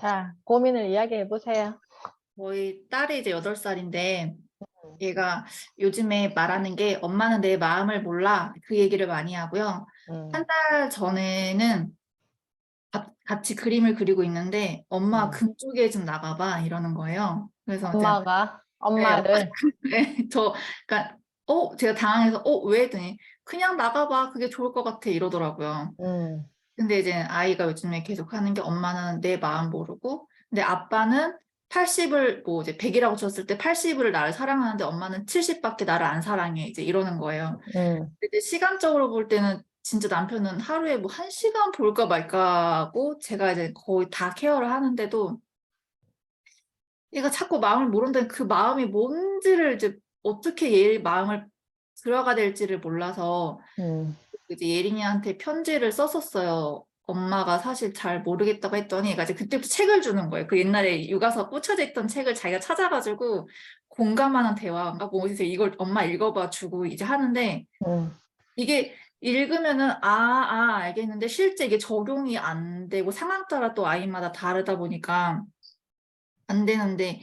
자, 고민을 이야기해 보세요. 저희 딸이 이제 8살인데 얘가 요즘에 말하는 게 엄마는 내 마음을 몰라 그 얘기를 많이 하고요. 음, 한 달 전에는 같이 그림을 그리고 있는데 엄마 음. 금쪽에 좀 나가봐 이러는 거예요. 그래서 이제 엄마가, 네, 엄마를, 네, 그러니까 제가 당황해서 왜 했더니 그냥 나가봐 그게 좋을 것 같아 이러더라고요. 음, 근데 이제 아이가 요즘에 계속 하는 게 엄마는 내 마음 모르고, 근데 아빠는 80을, 뭐 이제 100이라고 쳤을 때 80을 나를 사랑하는데 엄마는 70밖에 나를 안 사랑해. 이제 이러는 거예요. 음. 근데 시간적으로 볼 때는 진짜 남편은 하루에 뭐 1시간 볼까 말까 하고 제가 이제 거의 다 케어를 하는데도 얘가 자꾸 마음을 모른다는 그 마음이 뭔지를 이제 어떻게 얘 마음을 들어가 될지를 몰라서 음. 이제 예린이한테 편지를 썼었어요. 엄마가 사실 잘 모르겠다고 했더니 얘가 이제 그때부터 책을 주는 거예요. 그 옛날에 육아서 꽂혀져 있던 책을 자기가 찾아가지고 공감하는 대화인가 뭐 어디서 이걸 엄마 읽어봐 주고 이제 하는데 음. 이게 읽으면은 알겠는데 실제 이게 적용이 안 되고 상황 따라 또 아이마다 다르다 보니까 안 되는데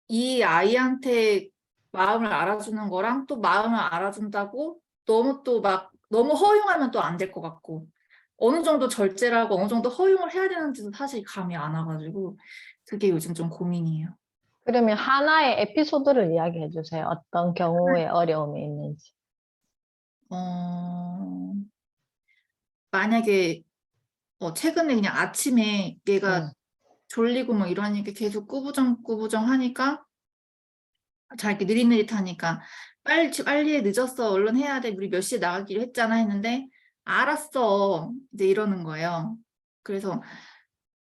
이 아이한테 마음을 알아주는 거랑 또 마음을 알아준다고 너무 또 막 너무 허용하면 또 안 될 것 같고 어느 정도 절제라고 어느 정도 허용을 해야 되는지도 사실 감이 안 와가지고 그게 요즘 좀 고민이에요. 그러면 하나의 에피소드를 이야기해 주세요. 어떤 경우에 어려움이 있는지. 어, 만약에 최근에 그냥 아침에 음, 얘가 졸리고 뭐 이러니까 계속 꾸부정 하니까 잘 이렇게 느릿느릿하니까 빨리 해 늦었어 얼른 해야 돼 우리 몇 시에 나가기로 했잖아 했는데 알았어 이제 이러는 거예요. 그래서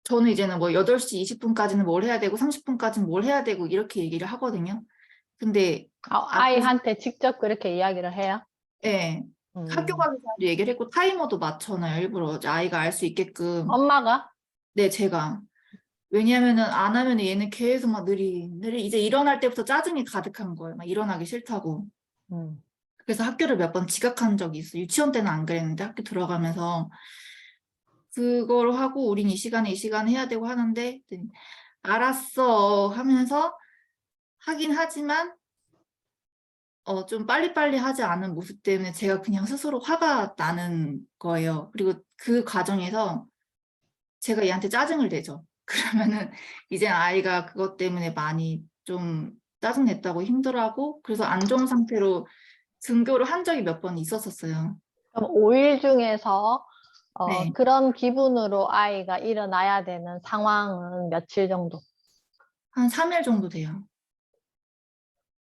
저는 이제는 뭐 8시 20분까지는 뭘 해야 되고 30분까지는 뭘 해야 되고 이렇게 얘기를 하거든요. 근데 앞에서 아이한테 직접 그렇게 이야기를 해요? 예, 학교 음. 가기 전에도 얘기를 했고 타이머도 맞춰놔요. 일부러 아이가 알 수 있게끔. 엄마가? 네, 제가. 왜냐면은 안 하면 얘는 계속 막 느리 이제 일어날 때부터 짜증이 가득한 거예요. 막 일어나기 싫다고. 음. 그래서 학교를 몇 번 지각한 적이 있어. 유치원 때는 안 그랬는데 학교 들어가면서 그걸 하고 우린 이 시간에 해야 되고 하는데 알았어 하면서 하긴 하지만 좀 빨리빨리 하지 않은 모습 때문에 제가 그냥 스스로 화가 나는 거예요. 그리고 그 과정에서 제가 얘한테 짜증을 내죠. 그러면은 이제 아이가 그것 때문에 많이 좀 짜증냈다고 힘들어하고 그래서 안 좋은 상태로 등교를 한 적이 몇 번 있었었어요. 그럼 5일 중에서 네. 그런 기분으로 아이가 일어나야 되는 상황은 며칠 정도? 한 3일 정도 돼요.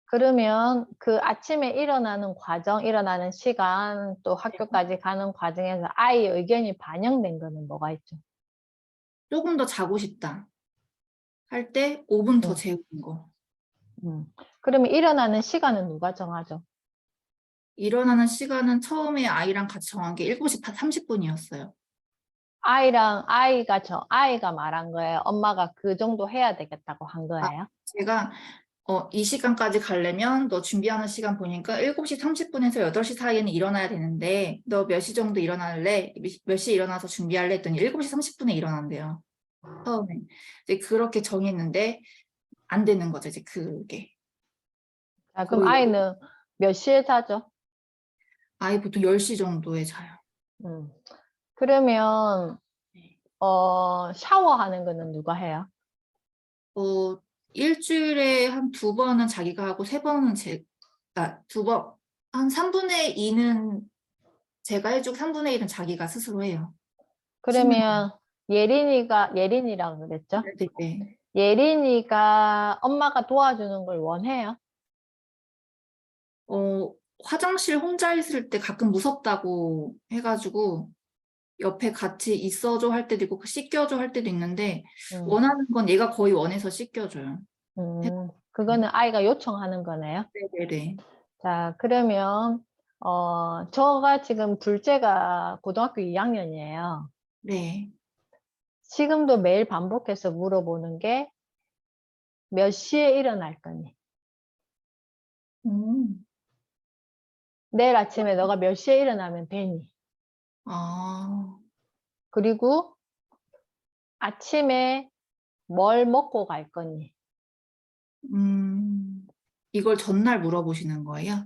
그러면 그 아침에 일어나는 과정, 일어나는 시간, 또 네. 학교까지 가는 과정에서 아이의 의견이 반영된 거는 뭐가 있죠? 조금 더 자고 싶다 할 때 5분 더 음, 재우는 거. 그러면 일어나는 시간은 누가 정하죠? 일어나는 시간은 처음에 아이랑 같이 정한 게 7시 30분이었어요. 아이가 말한 거예요. 엄마가 그 정도 해야 되겠다고 한 아, 거예요. 제가 이 시간까지 가려면 너 준비하는 시간 보니까 7시 30분에서 8시 사이에는 일어나야 되는데 너 몇 시 정도 일어날래? 몇 시에 일어나서 준비할래? 했더니 7시 30분에 일어난대요. 처음에. 이제 그렇게 정했는데 안 되는 거죠. 이제 그게. 자, 그럼 거의 아이는 몇 시에 자죠? 아이 보통 10시 정도에 자요. 음. 그러면 네. 샤워하는 거는 누가 해요? 어, 일주일에 한 2번은 자기가 하고 3번은 한 3분의 2는 제가 해주고 3분의 1은 자기가 스스로 해요. 씻는 거. 그러면 예린이라고 그랬죠? 네. 예린이가 엄마가 도와주는 걸 원해요? 어, 화장실 혼자 있을 때 가끔 무섭다고 해가지고 옆에 같이 있어줘 할 때도 있고 씻겨줘 할 때도 있는데 음, 원하는 건 얘가 거의 원해서 씻겨줘요. 그거는 아이가 요청하는 거네요. 네네네. 자, 그러면 저가 지금 둘째가 고등학교 2학년이에요. 네. 지금도 매일 반복해서 물어보는 게 몇 시에 일어날 거니? 음. 내일 아침에 너가 몇 시에 일어나면 되니? 아, 그리고 아침에 뭘 먹고 갈 거니? 이걸 전날 물어보시는 거예요?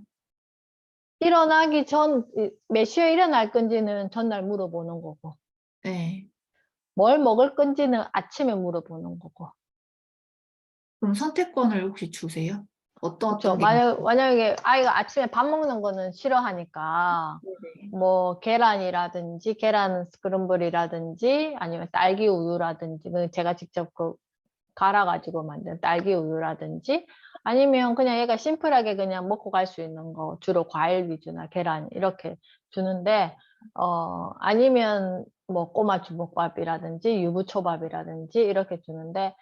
일어나기 전, 몇 시에 일어날 건지는 전날 물어보는 거고, 네. 뭘 먹을 건지는 아침에 물어보는 거고. 그럼 선택권을 혹시 주세요? 그렇죠. 어떤 게 맞나요? 만약에 아이가 아침에 밥 먹는 거는 싫어하니까, 네네. 뭐, 계란이라든지, 계란 스크럼블이라든지, 아니면 딸기 우유라든지, 그 제가 직접 갈아가지고 만든 딸기 우유라든지, 아니면 그냥 얘가 심플하게 그냥 먹고 갈 수 있는 거, 주로 과일 위주나 계란, 이렇게 주는데, 아니면 뭐 꼬마 주먹밥이라든지, 유부초밥이라든지, 이렇게 주는데,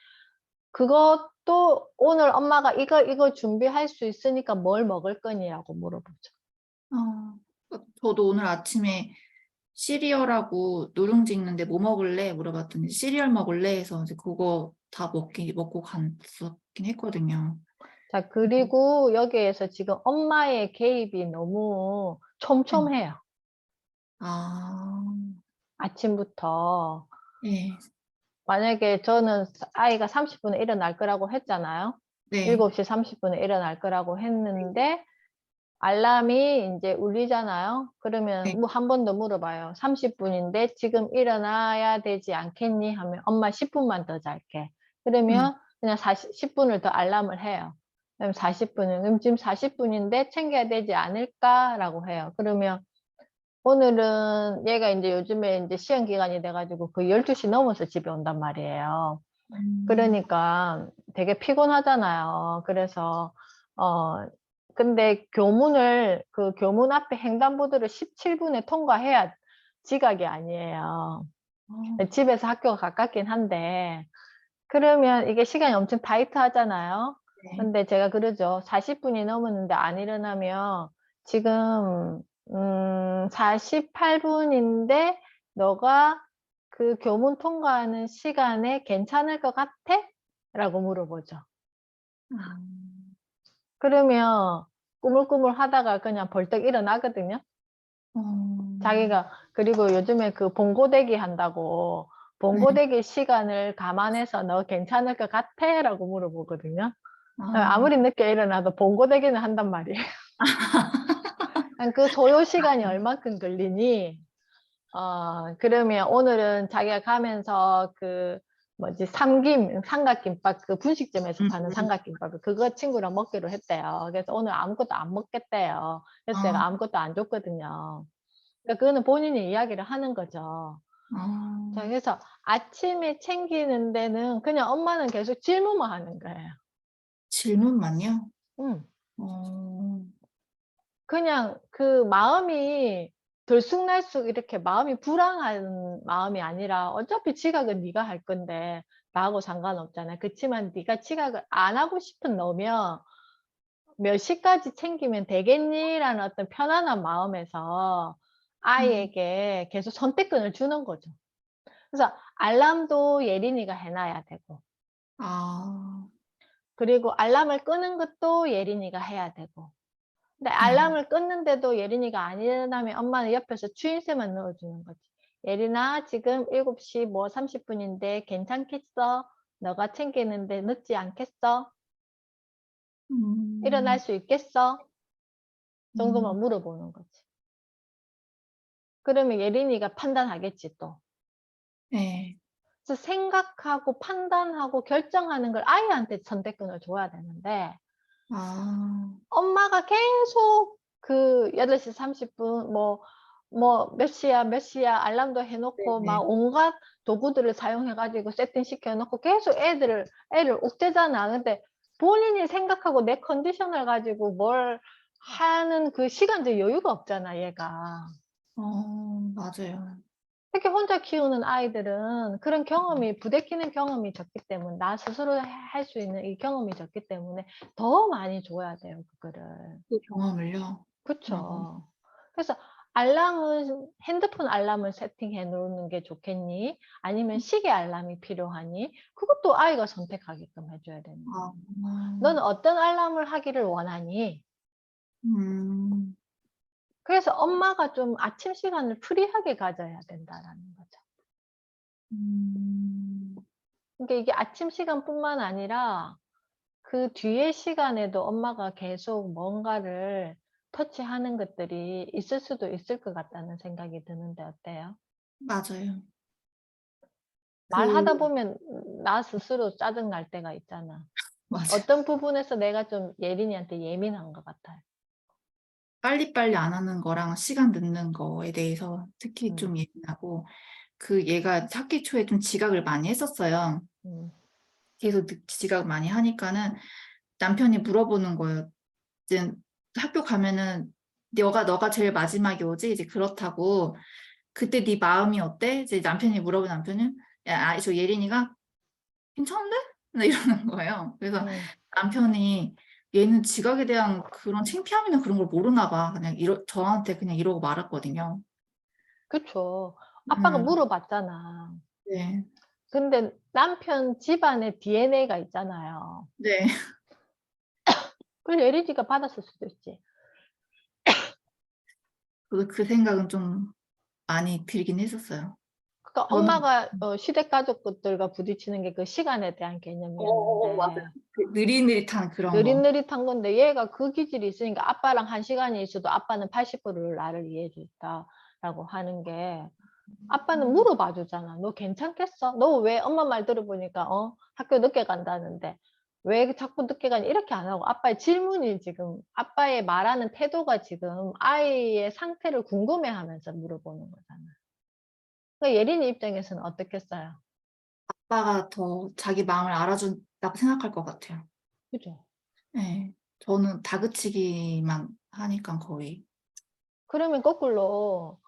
그것도 오늘 엄마가 이거 준비할 수 있으니까 뭘 먹을 거니라고 물어보죠. 저도 오늘 아침에 시리얼하고 누룽지 있는데 뭐 먹을래? 물어봤더니 시리얼 먹을래? 해서 이제 그거 다 먹고 갔었긴 했거든요. 자, 그리고 여기에서 지금 엄마의 개입이 너무 네. 촘촘해요. 아, 아침부터. 네. 만약에 저는 아이가 30분에 일어날 거라고 했잖아요. 네. 7시 30분에 일어날 거라고 했는데, 알람이 이제 울리잖아요. 네. 그러면 뭐 한 번 더 물어봐요. 30분인데 지금 일어나야 되지 않겠니? 하면 엄마 10분만 더 잘게. 음, 그러면 그냥 10분을 더 알람을 해요. 그럼 40분은, 그럼 지금 40분인데 챙겨야 되지 않을까라고 해요. 그러면 오늘은 얘가 이제 요즘에 이제 시험 기간이 돼가지고 그 12시 넘어서 집에 온단 말이에요. 음, 그러니까 되게 피곤하잖아요. 그래서, 근데 그 교문 앞에 횡단보도를 17분에 통과해야 지각이 아니에요. 어, 집에서 학교가 가깝긴 한데, 그러면 이게 시간이 엄청 타이트 하잖아요. 네. 근데 제가 그러죠. 40분이 넘었는데 안 일어나면 지금, 48분인데 너가 그 교문 통과하는 시간에 괜찮을 것 같아? 라고 물어보죠. 아, 그러면 꾸물꾸물 하다가 그냥 벌떡 일어나거든요. 어, 그리고 요즘에 그 봉고대기 한다고 네. 봉고대기 시간을 감안해서 너 괜찮을 것 같아? 라고 물어보거든요. 아, 아무리 늦게 일어나도 봉고대기는 한단 말이에요. 그 소요 시간이 얼만큼 걸리니? 그러면 오늘은 자기가 가면서 그 뭐지 삼각김밥 그 분식점에서 파는 음, 삼각김밥 그거 친구랑 먹기로 했대요. 그래서 오늘 아무것도 안 먹겠대요. 그래서 아, 제가 아무것도 안 줬거든요. 그러니까 그거는 본인이 이야기를 하는 거죠. 자, 아, 그래서 아침에 챙기는 데는 그냥 엄마는 계속 질문만 하는 거예요. 질문만요? 음. 어, 그냥 그 마음이 들쑥날쑥 이렇게 마음이 불안한 마음이 아니라 어차피 지각은 네가 할 건데 나하고 상관없잖아. 그렇지만 네가 지각을 안 하고 싶은 너면 몇 시까지 챙기면 되겠니라는 어떤 편안한 마음에서 음, 아이에게 계속 선택권을 주는 거죠. 그래서 알람도 예린이가 해놔야 되고, 아, 그리고 알람을 끄는 것도 예린이가 해야 되고, 근데 네. 알람을 껐는데도 예린이가 안 일어나면 엄마는 옆에서 추임새만 넣어주는 거지. 예린아, 지금 7시 뭐 30분인데 괜찮겠어? 너가 챙기는데 늦지 않겠어? 일어날 음, 수 있겠어? 음, 정도만 물어보는 거지. 그러면 예린이가 판단하겠지 또. 네. 그래서 생각하고 판단하고 결정하는 걸 아이한테 선택권을 줘야 되는데 아, 엄마가 계속 그 8시 30분 몇 시야 몇 시야 알람도 해놓고 막 네네. 온갖 도구들을 사용해가지고 세팅 시켜놓고 계속 애를 옥죄잖아. 근데 본인이 생각하고 내 컨디션을 가지고 뭘 하는 그 시간적 여유가 없잖아, 얘가. 맞아요. 특히 혼자 키우는 아이들은 그런 경험이 부대끼는 경험이 적기 때문에 나 스스로 할 수 있는 이 경험이 적기 때문에 더 많이 줘야 돼요, 그거를. 그 경험을요. 어, 그쵸. 그래서 알람은 핸드폰 알람을 세팅해 놓는 게 좋겠니? 아니면 시계 알람이 필요하니? 그것도 아이가 선택하게끔 해줘야 되는 아, 거예요. 너는 어떤 알람을 하기를 원하니? 음, 그래서 엄마가 좀 아침 시간을 프리하게 가져야 된다라는 거죠. 그러니까 이게 아침 시간뿐만 아니라 그 뒤에 시간에도 엄마가 계속 뭔가를 터치하는 것들이 있을 수도 있을 것 같다는 생각이 드는데 어때요? 맞아요. 말하다 그 보면 나 스스로 짜증 날 때가 있잖아. 맞아요. 어떤 부분에서 내가 좀 예린이한테 예민한 것 같아요. 빨리빨리 안 하는 거랑 시간 늦는 거에 대해서 특히 음. 좀 예민하고 그 얘가 학기 초에 좀 지각을 많이 했었어요. 음. 계속 지각을 많이 하니까는 남편이 물어보는 거예요. 이제 학교 가면은 너가 제일 마지막에 오지? 이제 그렇다고. 그때 네 마음이 어때? 이제 남편이 물어보는 남편은 저 예린이가 괜찮은데? 나 이러는 거예요. 그래서 음. 남편이 얘는 지각에 대한 그런 창피함이나 그런 걸 모르나 봐. 그냥 저한테 그냥 이러고 말았거든요. 그쵸. 아빠가 음, 물어봤잖아. 네. 근데 남편 집안에 DNA가 있잖아요. 네. 그걸 예린이가 받았을 수도 있지. 저도 그 생각은 좀 많이 들긴 했었어요. 그러니까 저는 엄마가 시댁 가족들과 부딪히는 게 그 시간에 대한 맞아요. 개념이었는데 그 느릿느릿한 그런 거. 느릿느릿한 건데 얘가 그 기질이 있으니까 아빠랑 한 시간이 있어도 아빠는 80%를 나를 이해해 줬다라고 하는 게 아빠는 음. 물어봐 주잖아. "너 괜찮겠어? 너 왜 엄마 말 들어보니까 학교 늦게 간다는데 왜 자꾸 늦게 가니?" 이렇게 안 하고 아빠의 질문이 지금 아빠의 말하는 태도가 지금 아이의 상태를 궁금해하면서 물어보는 거잖아. 그러니까 예린이 입장에서는 어떻겠어요? 아빠가 더 자기 마음을 알아준다고 생각할 것 같아요. 그죠? 네. 저는 다그치기만 하니까 거의. 그러면 거꾸로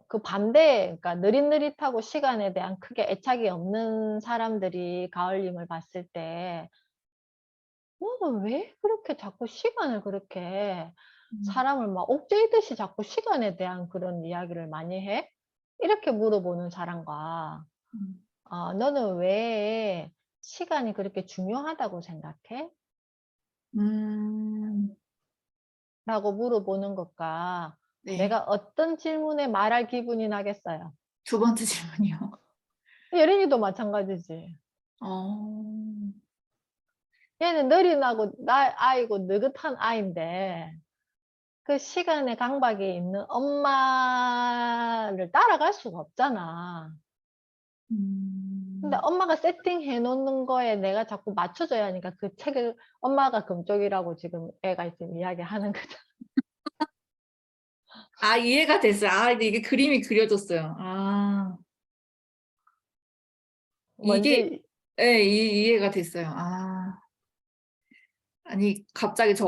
그 반대 그러니까 느릿느릿하고 시간에 대한 크게 애착이 없는 사람들이 가을님을 봤을 때 '너는 왜 그렇게 자꾸 시간을 그렇게 음. 사람을 막 옥죄이듯이 자꾸 시간에 대한 그런 이야기를 많이 해?' 이렇게 물어보는 사람과 음. '너는 왜 시간이 그렇게 중요하다고 생각해?' 음. 라고 물어보는 것과 네. 내가 어떤 질문에 말할 기분이 나겠어요? 두 번째 질문이요. 예린이도 마찬가지지. 어. 얘는 느린하고 아이고 느긋한 아이인데 그 시간의 강박이 있는 엄마를 따라갈 수가 없잖아. 근데 음. 엄마가 세팅해 놓는 거에 내가 자꾸 맞춰 줘야 하니까 그 책을 엄마가 금쪽이라고 지금 애가 지금 이야기하는 거잖아. 아 이해가 됐어요. 아 근데 이게 그림이 그려졌어요. 아. 이게 뭔지 예 이해가 됐어요. 아. 아니 갑자기 저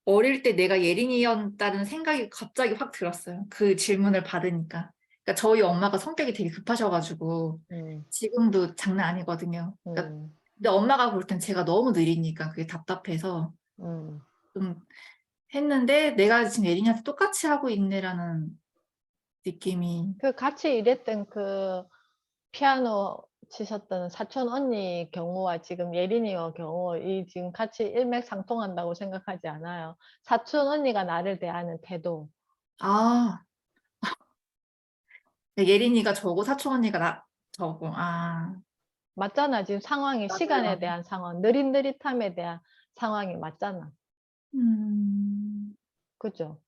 어릴 때 내가 예린이였다는 생각이 갑자기 확 들었어요. 그 질문을 받으니까. 그러니까 저희 엄마가 성격이 되게 급하셔 가지고 음. 지금도 장난 아니거든요. 그러니까 음. 근데 엄마가 볼 땐 제가 너무 느리니까 그게 답답해서 음. 좀 했는데 '내가 지금 예린이한테 똑같이 하고 있네.'라는 느낌이. 그 같이 일했던 그 피아노 치셨던 사촌 언니 경우와 지금 예린이의 경우 이 지금 같이 일맥상통한다고 생각하지 않아요. 사촌 언니가 나를 대하는 태도. 아 예린이가 저고 사촌 언니가 저고. 아 맞잖아. 지금 상황이 시간에 맞아요. 대한 상황, 느릿느릿함에 대한 상황이 맞잖아. 음 그죠?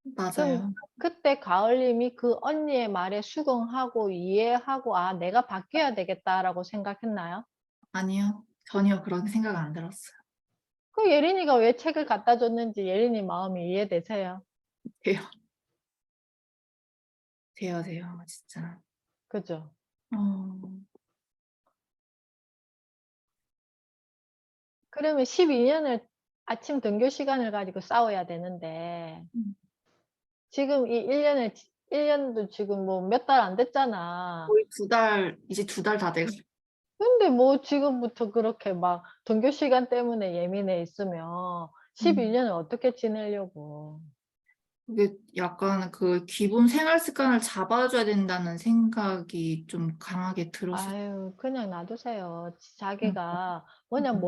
그럼 맞아요. 그때 가을님이 그 언니의 말에 수긍하고 이해하고 '아 내가 바뀌어야 되겠다.'라고 생각했나요? 아니요. 전혀 그런 생각 안 들었어요. 그 예린이가 왜 책을 갖다 줬는지 예린이 마음이 이해되세요? 돼요. 돼요, 돼요. 진짜. 그죠? 어. 그러면 12 년을 아침 등교 시간을 가지고 싸워야 되는데 음. 지금 이 1 년도 지금 뭐 몇 달 안 됐잖아. 거의 이제 2달 다 돼 가요. 근데 뭐 지금부터 그렇게 막 등교 시간 때문에 예민해 있으면 12 음. 년을 어떻게 지내려고. 그게 약간 그 기본 생활 습관을 잡아줘야 된다는 생각이 좀 강하게 들었어요. 아유 그냥 놔두세요. 음. 자기가 뭐냐 음.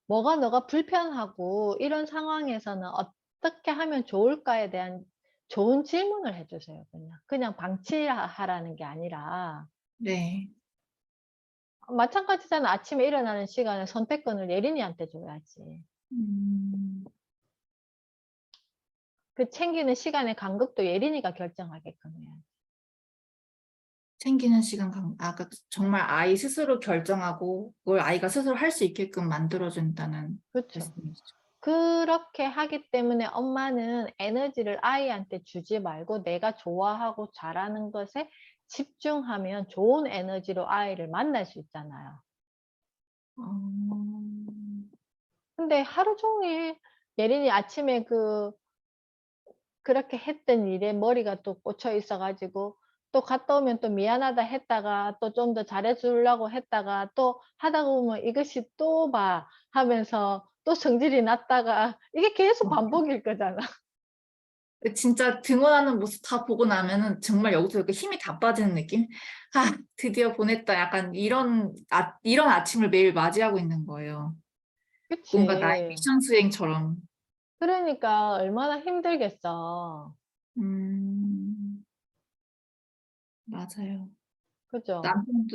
뭐가 너가 불편하고 이런 상황에서는 어떻게 하면 좋을까에 대한 좋은 질문을 해 주세요 그냥. 그냥 방치하라는 게 아니라 네. 마찬가지잖아. 아침에 일어나는 시간에 선택권을 예린이한테 줘야지. 음, 그 챙기는 시간의 간극도 예린이가 결정하게끔 해야지. 챙기는 시간, 아까 정말 아이 스스로 결정하고 그걸 아이가 스스로 할 수 있게끔 만들어준다는 그렇죠. 말씀이시죠. 그렇게 하기 때문에 엄마는 에너지를 아이한테 주지 말고 내가 좋아하고 잘하는 것에 집중하면 좋은 에너지로 아이를 만날 수 있잖아요. 어, 근데 하루 종일 예린이 아침에 그렇게 했던 일에 머리가 또 꽂혀 있어 가지고 또 갔다 오면 또 미안하다 했다가 또 좀 더 잘해 주려고 했다가 또 하다 보면 이것이 또 봐 하면서 또 성질이 났다가 이게 계속 반복일 거잖아. 진짜 등원하는 모습 다 보고 나면은 정말 여기서 이렇게 힘이 다 빠지는 느낌? 아, 드디어 보냈다. 약간 이런 아침을 매일 맞이하고 있는 거예요. 뭔가 나의 그치. 미션 수행처럼. 그러니까 얼마나 힘들겠어. 맞아요. 그죠?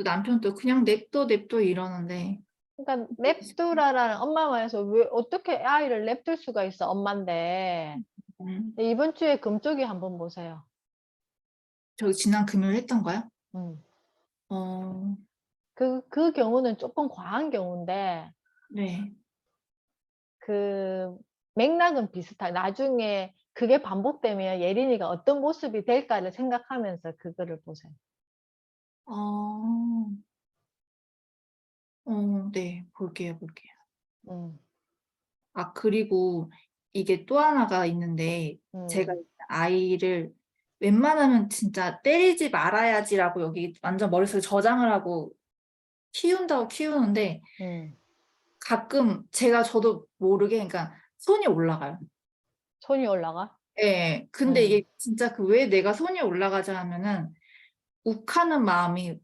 남편도 그냥 냅둬 이러는데. 그러니까 냅두라라는 엄마 말에서 왜 어떻게 아이를 냅둘 수가 있어 엄만데. 음, 이번 주에 금쪽이 한번 보세요. 저기 지난 금요일 했던가요? 음. 어, 그 경우는 조금 과한 경우인데 네. 맥락은 비슷하 나중에 그게 반복되면 예린이가 어떤 모습이 될까를 생각하면서 그거를 보세요. 어, 네. 볼게요. 음. 아, 그리고 이게 또 하나가 있는데, 제가 음. 아이를 웬만하면 진짜 때리지 말아야지라고 여기 완전 머릿속에 저장을 하고 키운다고 키우는데, 음. 가끔 저도 모르게, 그러니까 손이 올라가요. 손이 올라가? 예. 근데 음. 이게 진짜 왜 내가 손이 올라가지 하면은, 욱하는 마음이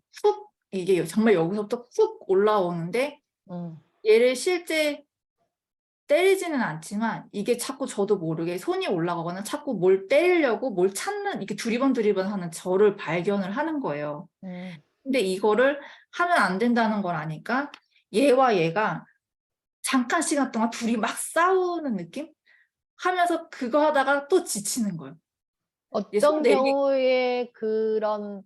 이게 정말 여기서부터 훅 올라오는데, 음. 얘를 실제 때리지는 않지만 이게 자꾸 저도 모르게 손이 올라가거나 자꾸 뭘 때리려고 뭘 찾는 이렇게 두리번 하는 저를 발견을 하는 거예요. 음. 근데 이거를 하면 안 된다는 걸 아니까 얘와 얘가 잠깐 시간 동안 둘이 막 싸우는 느낌? 하면서 그거 하다가 또 지치는 거예요. 얘 손 어떤 내리 경우에 그런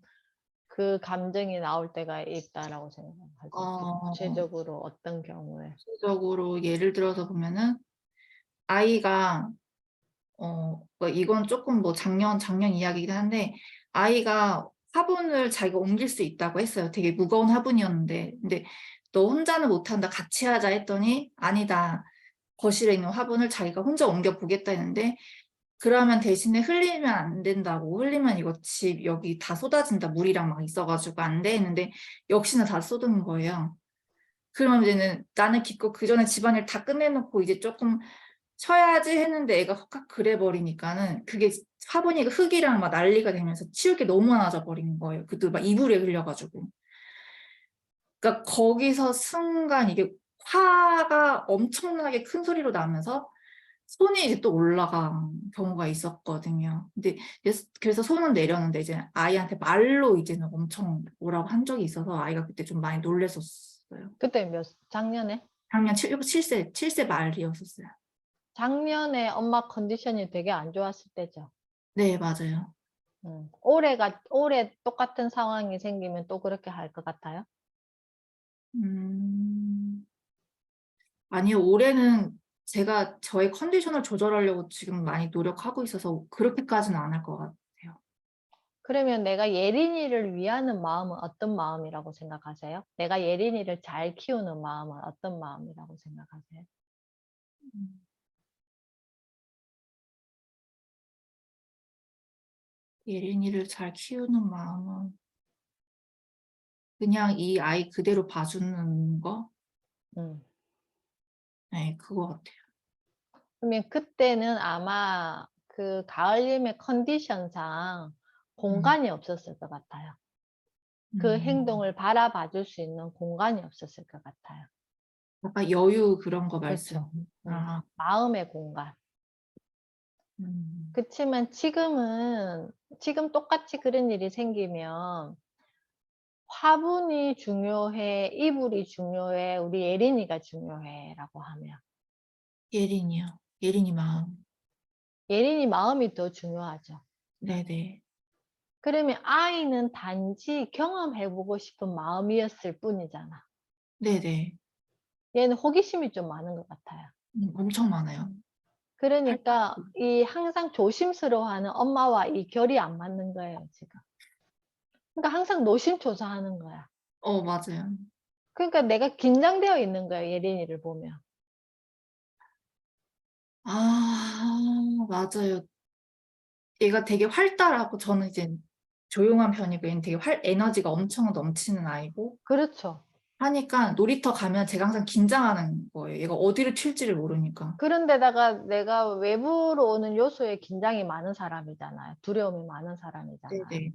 감정이 나올 때가 있다라고 생각하세요? 구체적으로 어떤 경우에? 구체적으로 예를 들어서 보면은 아이가 이건 조금 뭐 작년 이야기이긴 한데, 아이가 화분을 자기가 옮길 수 있다고 했어요. 되게 무거운 화분이었는데. 근데 너 혼자는 못한다. 같이 하자 했더니, 아니다. 거실에 있는 화분을 자기가 혼자 옮겨 보겠다 했는데, 그러면 대신에 흘리면 안 된다고. 흘리면 이거 집 여기 다 쏟아진다. 물이랑 막 있어가지고 안 돼. 했는데, 역시나 다 쏟은 거예요. 그러면 이제는 나는 기껏 그 전에 집안일 다 끝내놓고 이제 조금 쉬어야지 했는데 애가 헉헉 그래 버리니까는 그게 화분이 흙이랑 막 난리가 되면서 치울 게 너무 많아져 버린 거예요. 그것도 막 이불에 흘려가지고. 그러니까 거기서 순간 이게 화가 엄청나게 큰 소리로 나면서 손이 이제 또 올라간 경우가 있었거든요. 근데 그래서 손은 내렸는데 이제 아이한테 말로 이제는 엄청 뭐라고 한 적이 있어서 아이가 그때 좀 많이 놀랬었어요. 그때 작년에? 작년 7세 말이었었어요. 작년에 엄마 컨디션이 되게 안 좋았을 때죠. 네, 맞아요. 올해 똑같은 상황이 생기면 또 그렇게 할 것 같아요? 음, 아니요, 올해는 제가 저의 컨디션을 조절하려고 지금 많이 노력하고 있어서 그렇게까지는 안 할 것 같아요. 그러면 내가 예린이를 위하는 마음은 어떤 마음이라고 생각하세요? 내가 예린이를 잘 키우는 마음은 어떤 마음이라고 생각하세요? 음, 예린이를 잘 키우는 마음은 그냥 이 아이 그대로 봐주는 거? 음. 네, 그거 같아요. 그러면 그때는 아마 그 가을님의 컨디션상 음, 공간이 없었을 것 같아요. 그 음, 행동을 바라봐 줄 수 있는 공간이 없었을 것 같아요. 약간 여유 그런 거 말씀. 그렇죠. 아, 마음의 공간. 음, 그치만 지금 똑같이 그런 일이 생기면 화분이 중요해, 이불이 중요해, 우리 예린이가 중요해라고 하면 예린이요. 예린이 마음. 예린이 마음이 더 중요하죠. 네네. 그러면 아이는 단지 경험해보고 싶은 마음이었을 뿐이잖아. 네네. 얘는 호기심이 좀 많은 것 같아요. 엄청 많아요. 그러니까 이 항상 조심스러워하는 엄마와 이 결이 안 맞는 거예요, 지금. 그러니까 항상 노심초사하는 거야. 맞아요. 그러니까 내가 긴장되어 있는 거예요, 예린이를 보면. 맞아요. 얘가 되게 활달하고 저는 이제 조용한 편이고 얘는 되게 에너지가 엄청 넘치는 아이고 그렇죠. 하니까 놀이터 가면 제가 항상 긴장하는 거예요. 얘가 어디를 튈지를 모르니까. 그런데다가 내가 외부로 오는 요소에 긴장이 많은 사람이잖아요. 두려움이 많은 사람이잖아요. 네네.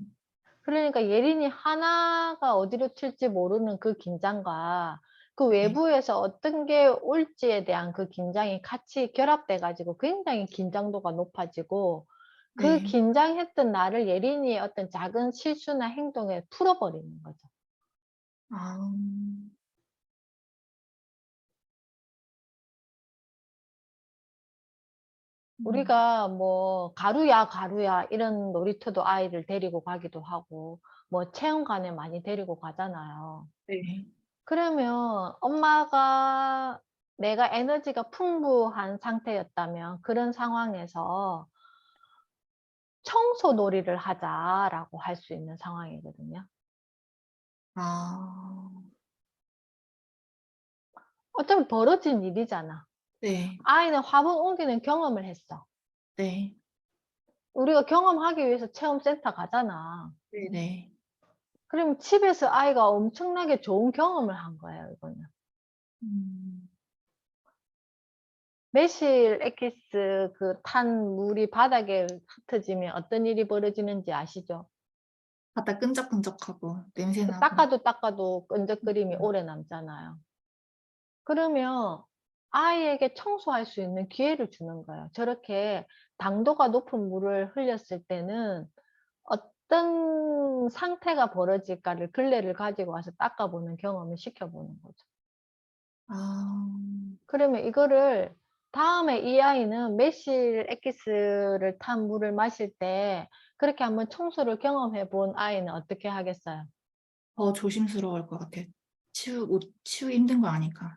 그러니까 예린이 하나가 어디로 튈지 모르는 그 긴장과 그 네. 외부에서 어떤 게 올지에 대한 그 긴장이 같이 결합돼 가지고 굉장히 긴장도가 높아지고 그 네. 긴장했던 나를 예린이의 어떤 작은 실수나 행동에 풀어버리는 거죠. 아, 음, 우리가 뭐 가루야 가루야 이런 놀이터도 아이를 데리고 가기도 하고 뭐 체험관에 많이 데리고 가잖아요. 네. 그러면 엄마가 내가 에너지가 풍부한 상태였다면 그런 상황에서 청소 놀이를 하자라고 할 수 있는 상황이거든요. 아, 어차피 벌어진 일이잖아. 네. 아이는 화분 옮기는 경험을 했어. 네. 우리가 경험하기 위해서 체험센터 가잖아. 네네. 그러면 집에서 아이가 엄청나게 좋은 경험을 한 거예요, 이거는. 음, 매실 엑기스 그 탄 물이 바닥에 흩어지면 어떤 일이 벌어지는지 아시죠? 바닥 끈적끈적하고 그 냄새나고. 닦아도 끈적거림이 오래 남잖아요. 그러면 아이에게 청소할 수 있는 기회를 주는 거예요. 저렇게 당도가 높은 물을 흘렸을 때는 어떤 상태가 벌어질까를 걸레를 가지고 와서 닦아보는 경험을 시켜보는 거죠. 아, 그러면 이거를 다음에 이 아이는 매실 엑기스를 탄 물을 마실 때 그렇게 한번 청소를 경험해 본 아이는 어떻게 하겠어요? 더 조심스러울 것 같아요. 치우기 힘든 거 아니까.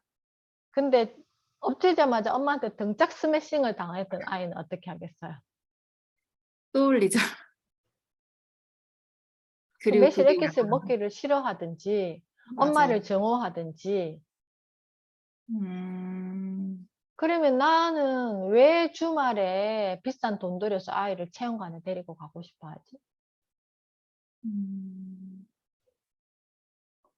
근데 엎드리자마자 엄마한테 등짝 스매싱을 당했던 아이는 어떻게 하겠어요? 떠올리죠. 그 그리고 매실 그게 엑기스 약간, 먹기를 싫어하든지 맞아요. 엄마를 정오하든지 음, 그러면 나는 왜 주말에 비싼 돈 들여서 아이를 체험관에 데리고 가고 싶어 하지? 음,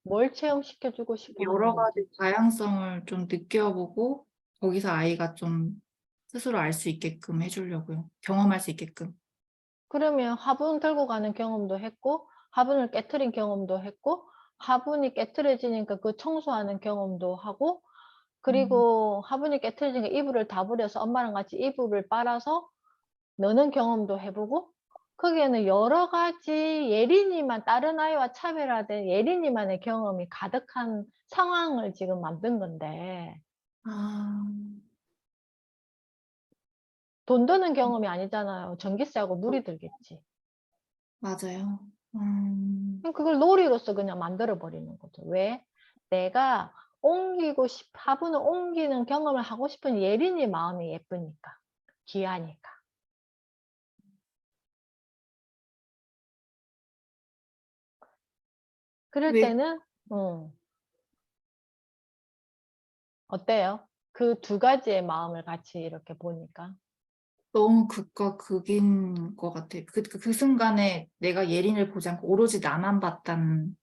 뭘 체험시켜주고 싶어 하는 여러 가지 거지? 다양성을 좀 느껴보고 거기서 아이가 좀 스스로 알 수 있게끔 해주려고요. 경험할 수 있게끔. 그러면 화분 들고 가는 경험도 했고 화분을 깨트린 경험도 했고 화분이 깨트려지니까 그 청소하는 경험도 하고 음, 그리고 화분이 깨트려지니까 이불을 다 버려서 엄마랑 같이 이불을 빨아서 넣는 경험도 해보고 거기에는 여러 가지 예린이만 다른 아이와 차별화된 예린이만의 경험이 가득한 상황을 지금 만든 건데 아, 돈 드는 경험이 아니잖아요. 전기세하고 물이 들겠지. 맞아요. 그럼 그걸 놀이로서 그냥 만들어 버리는 거죠. 왜? 내가 화분을 옮기는 경험을 하고 싶은 예린이 마음이 예쁘니까, 귀하니까. 그럴 왜 때는, 음, 어때요? 그 두 가지의 마음을 같이 이렇게 보니까. 너무 극과 극인 것 같아. 그 순간에 내가 예린을 보지 않고 오로지 나만 봤다는,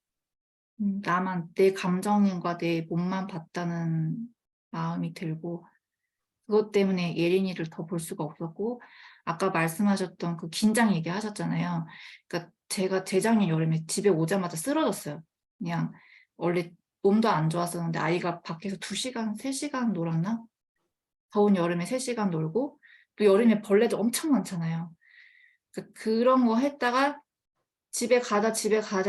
나만, 내 감정과 내 몸만 봤다는 마음이 들고, 그것 때문에 예린이를 더 볼 수가 없었고, 아까 말씀하셨던 그 긴장 얘기 하셨잖아요. 그러니까 제가 재작년 여름에 집에 오자마자 쓰러졌어요. 그냥 원래 몸도 안 좋았었는데 아이가 밖에서 2시간, 3시간 놀았나? 더운 여름에 3시간 놀고, 또 여름에 벌레도 엄청 많잖아요. 그런 거 했다가 집에 가자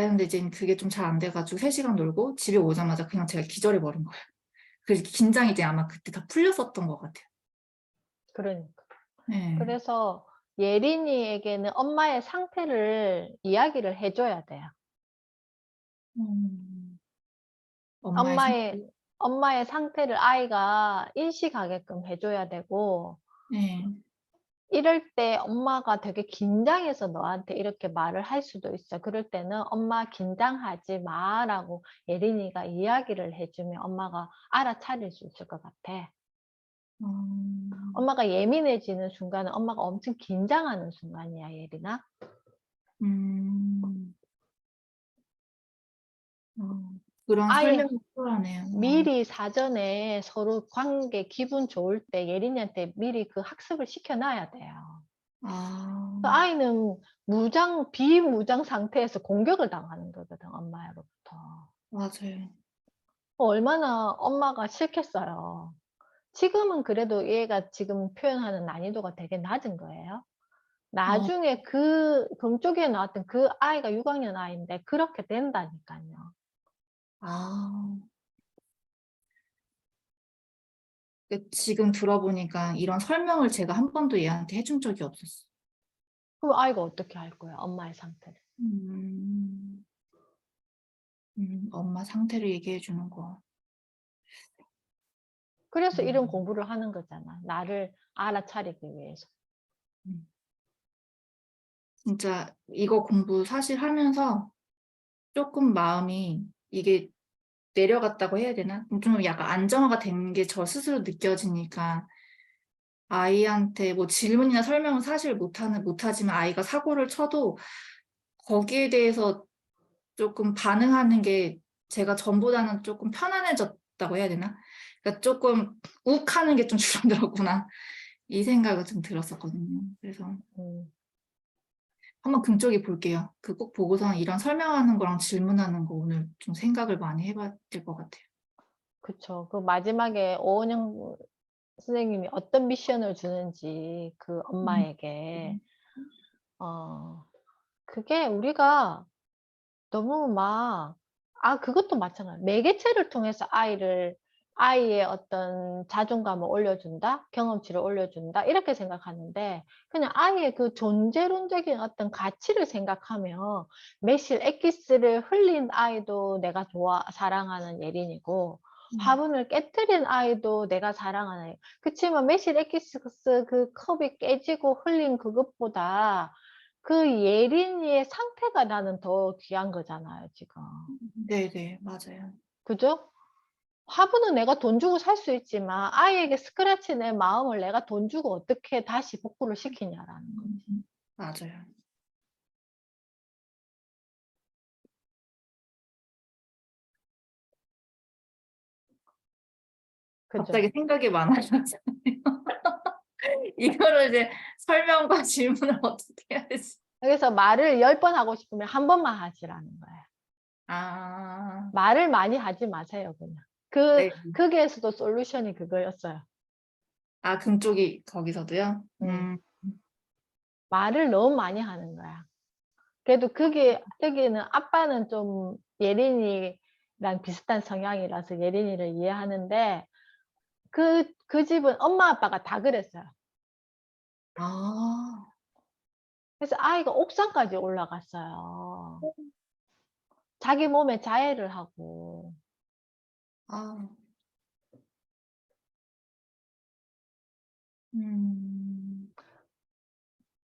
했는데 이제 그게 좀 잘 안 돼가지고 3시간 놀고 집에 오자마자 그냥 제가 기절해버린 거예요. 그래서 긴장이 이제 아마 그때 다 풀렸었던 것 같아요. 그러니까. 네. 그래서 예린이에게는 엄마의 상태를 이야기를 해 줘야 돼요. 음, 엄마의 엄마의 상태. 엄마의 상태를 아이가 인식하게끔 해 줘야 되고, 네. 이럴 때 엄마가 되게 긴장해서 너한테 이렇게 말을 할 수도 있어. 그럴 때는 "엄마 긴장하지 마."라고 예린이가 이야기를 해 주면 엄마가 알아차릴 수 있을 것 같아. 음, 엄마가 예민해지는 순간은 엄마가 엄청 긴장하는 순간이야, 예린아. 음, 그런 아예 설명이 필요하네요. 미리 사전에 서로 관계 기분 좋을 때 예린이한테 미리 그 학습을 시켜 놔야 돼요. 아, 그 아이는 비무장 상태에서 공격을 당하는 거거든, 엄마로부터. 맞아요. 얼마나 엄마가 싫겠어요. 지금은 그래도 얘가 지금 표현하는 난이도가 되게 낮은 거예요. 어, 나중에 금쪽에 나왔던 그 아이가 6학년 아이인데 그렇게 된다니까요. 아, 지금 들어보니까 이런 설명을 제가 한 번도 얘한테 해준 적이 없었어. 그럼 아이가 어떻게 할 거야, 엄마의 상태를. 음, 엄마 상태를 얘기해 주는 거. 그래서 이런 음, 공부를 하는 거잖아. 나를 알아차리기 위해서. 음. 진짜 이거 공부 사실 하면서 조금 마음이 이게 내려갔다고 해야 되나? 좀 약간 안정화가 된 게 저 스스로 느껴지니까 아이한테 뭐 질문이나 설명은 사실 못하지만 아이가 사고를 쳐도 거기에 대해서 조금 반응하는 게 제가 전보다는 조금 편안해졌다고 해야 되나? 그러니까 조금 욱하는 게 좀 줄어들었구나. 이 생각을 좀 들었었거든요. 그래서 음. 한번 금쪽이 볼게요. 그 꼭 보고서 이런 설명하는 거랑 질문하는 거 오늘 좀 생각을 많이 해봐야 될 것 같아요. 그쵸. 그 마지막에 오은영 선생님이 어떤 미션을 주는지 그 음. 엄마에게 어 그게 우리가 너무 막 그것도 마찬가지야. 매개체를 통해서 아이의 어떤 자존감을 올려준다, 경험치를 올려준다 이렇게 생각하는데, 그냥 아이의 그 존재론적인 어떤 가치를 생각하면 매실 엑기스를 흘린 아이도 내가 사랑하는 예린이고, 음. 화분을 깨트린 아이도 내가 사랑하는. 그치만 매실 엑기스 그 컵이 깨지고 흘린 그것보다 그 예린이의 상태가 나는 더 귀한 거잖아요, 지금. 네네, 맞아요. 그죠? 화분은 내가 돈 주고 살 수 있지만 아이에게 스크래치 내 마음을 내가 돈 주고 어떻게 다시 복구를 시키냐라는 거. 맞아요. 그죠? 갑자기 생각이 많아졌어요. 이거를 이제 설명과 질문을 어떻게 해야 되지? 그래서 말을 10번 하고 싶으면 한 번만 하시라는 거예요. 아, 말을 많이 하지 마세요, 그냥. 네. 거기에서도 솔루션이 그거였어요. 아, 금쪽이 거기서도요? 음. 말을 너무 많이 하는 거야. 그래도 여기는 아빠는 좀 예린이랑 비슷한 성향이라서 예린이를 이해하는데, 그 집은 엄마 아빠가 다 그랬어요. 아, 그래서 아이가 옥상까지 올라갔어요. 자기 몸에 자해를 하고. 아, 음,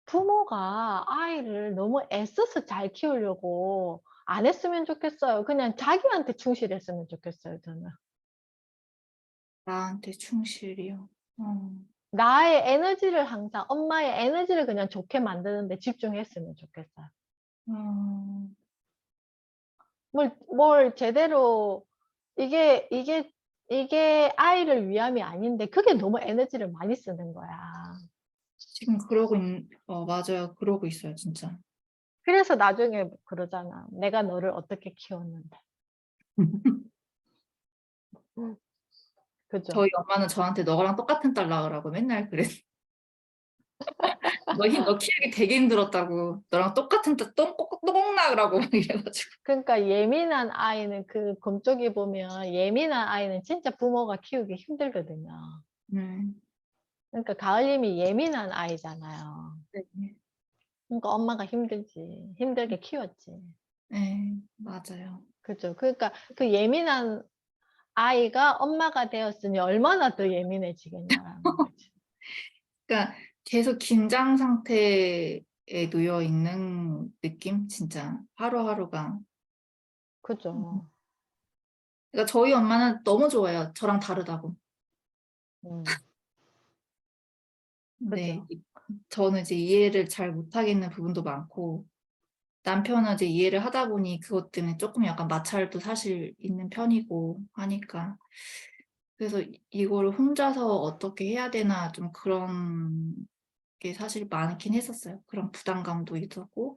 부모가 아이를 너무 애써서 잘 키우려고 안 했으면 좋겠어요. 그냥 자기한테 충실했으면 좋겠어요, 저는. 나한테 충실이요. 나의 에너지를 항상, 엄마의 에너지를 그냥 좋게 만드는 데 집중했으면 좋겠어요. 음, 뭘 제대로, 이게, 이게, 이게 아이를 위함이 아닌데, 그게 너무 에너지를 많이 쓰는 거야. 지금 맞아요. 그러고 있어요, 진짜. 그래서 나중에 그러잖아. 내가 너를 어떻게 키웠는데. 음. 그죠? 저희 엄마는 저한테 너랑 똑같은 딸 낳으라고 맨날 그랬어요. 너 키우기 되게 힘들었다고. 너랑 똑같은 똥낙라고 막 이래가지고. 그러니까 예민한 아이는 그 검쪽이 보면 예민한 아이는 진짜 부모가 키우기 힘들거든요. 음, 그러니까 가을님이 예민한 아이잖아요. 네, 그러니까 엄마가 힘들지. 힘들게 키웠지. 네, 맞아요. 그죠? 그러니까 그 예민한 아이가 엄마가 되었으니 얼마나 더 예민해지겠냐라는 거지. 그러니까 계속 긴장 상태에 놓여 있는 느낌? 진짜 하루하루가. 음. 그죠? 그러니까 저희 엄마는 너무 좋아요. 저랑 다르다고. 음, 네, 그죠? 저는 이제 이해를 잘 못하겠는 부분도 많고, 남편은 이제 이해를 하다 보니 그것 때문에 조금 약간 마찰도 사실 있는 편이고 하니까. 그래서 이거를 혼자서 어떻게 해야 되나 좀 그런 게 사실 많긴 했었어요. 그런 부담감도 있었고.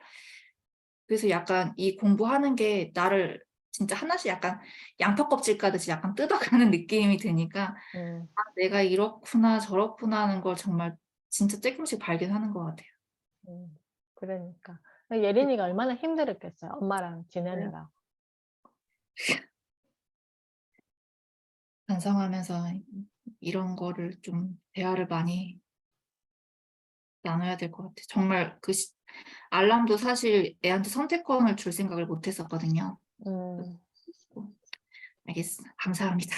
그래서 약간 이 공부하는 게 나를 진짜 하나씩 약간 양파 껍질 까듯이 약간 뜯어가는 느낌이 드니까 음, 아, 내가 이렇구나 저렇구나 하는 걸 정말 진짜 조금씩 발견하는 것 같아요. 그러니까. 예린이가 얼마나 힘들었겠어요. 엄마랑 지내느라. 반성하면서 이런 거를 좀 대화를 많이 나눠야 될 것 같아요. 정말 알람도 사실 애한테 선택권을 줄 생각을 못 했었거든요. 음, 알겠어. 감사합니다.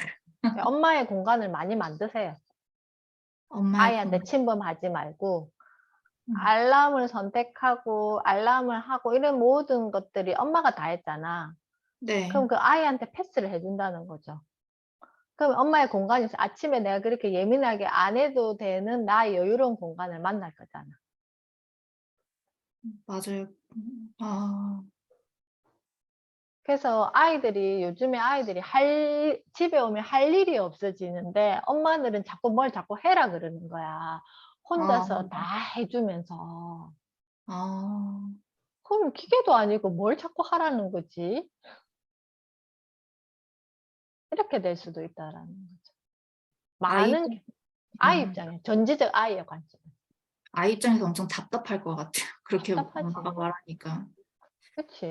엄마의 공간을 많이 만드세요. 엄마의 아이한테 공, 침범하지 말고 음, 알람을 선택하고 알람을 하고 이런 모든 것들이 엄마가 다 했잖아. 네, 그럼 그 아이한테 패스를 해준다는 거죠. 그럼 엄마의 공간이 있어. 아침에 내가 그렇게 예민하게 안 해도 되는 나의 여유로운 공간을 만날 거잖아. 맞아요. 아, 그래서 아이들이 요즘에 아이들이 집에 오면 할 일이 없어지는데 엄마들은 자꾸 뭘 자꾸 해라 그러는 거야. 아, 혼자서 다 해주면서. 아, 그럼 기계도 아니고 뭘 자꾸 하라는 거지? 이렇게 될 수도 있다라는 거죠. 아이, 많은 아이 음, 입장에 전지적 아이의 관점. 아이 입장에서 엄청 답답할 것 같아요. 그렇게 답답하지. 엄마가 말하니까. 그치.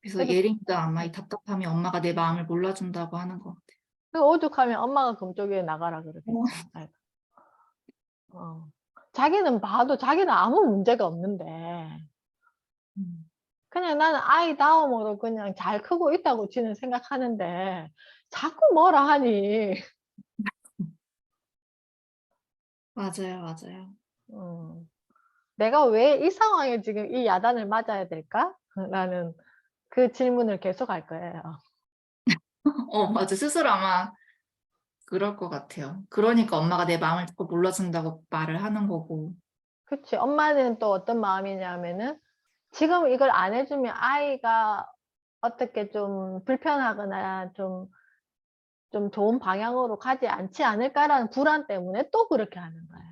그래서 그래도 예린이도 아마 이 답답함이 엄마가 내 마음을 몰라준다고 하는 것 같아요. 그 오죽하면 엄마가 금쪽에 나가라 어, 그러겠어. 아이고. 어. 자기는 봐도 자기는 아무 문제가 없는데 음, 그냥 나는 아이다움으로 그냥 잘 크고 있다고 지는 생각하는데 자꾸 뭐라 하니. 맞아요, 맞아요. 음. 내가 왜 이 상황에 지금 이 야단을 맞아야 될까? 라는 그 질문을 계속 할 거예요. 맞아. 스스로 아마 그럴 것 같아요. 그러니까 엄마가 내 마음을 자꾸 몰라준다고 말을 하는 거고. 그치. 엄마는 또 어떤 마음이냐면은 지금 이걸 안 해주면 아이가 어떻게 좀 불편하거나 좀 좋은 방향으로 가지 않지 않을까라는 불안 때문에 또 그렇게 하는 거예요.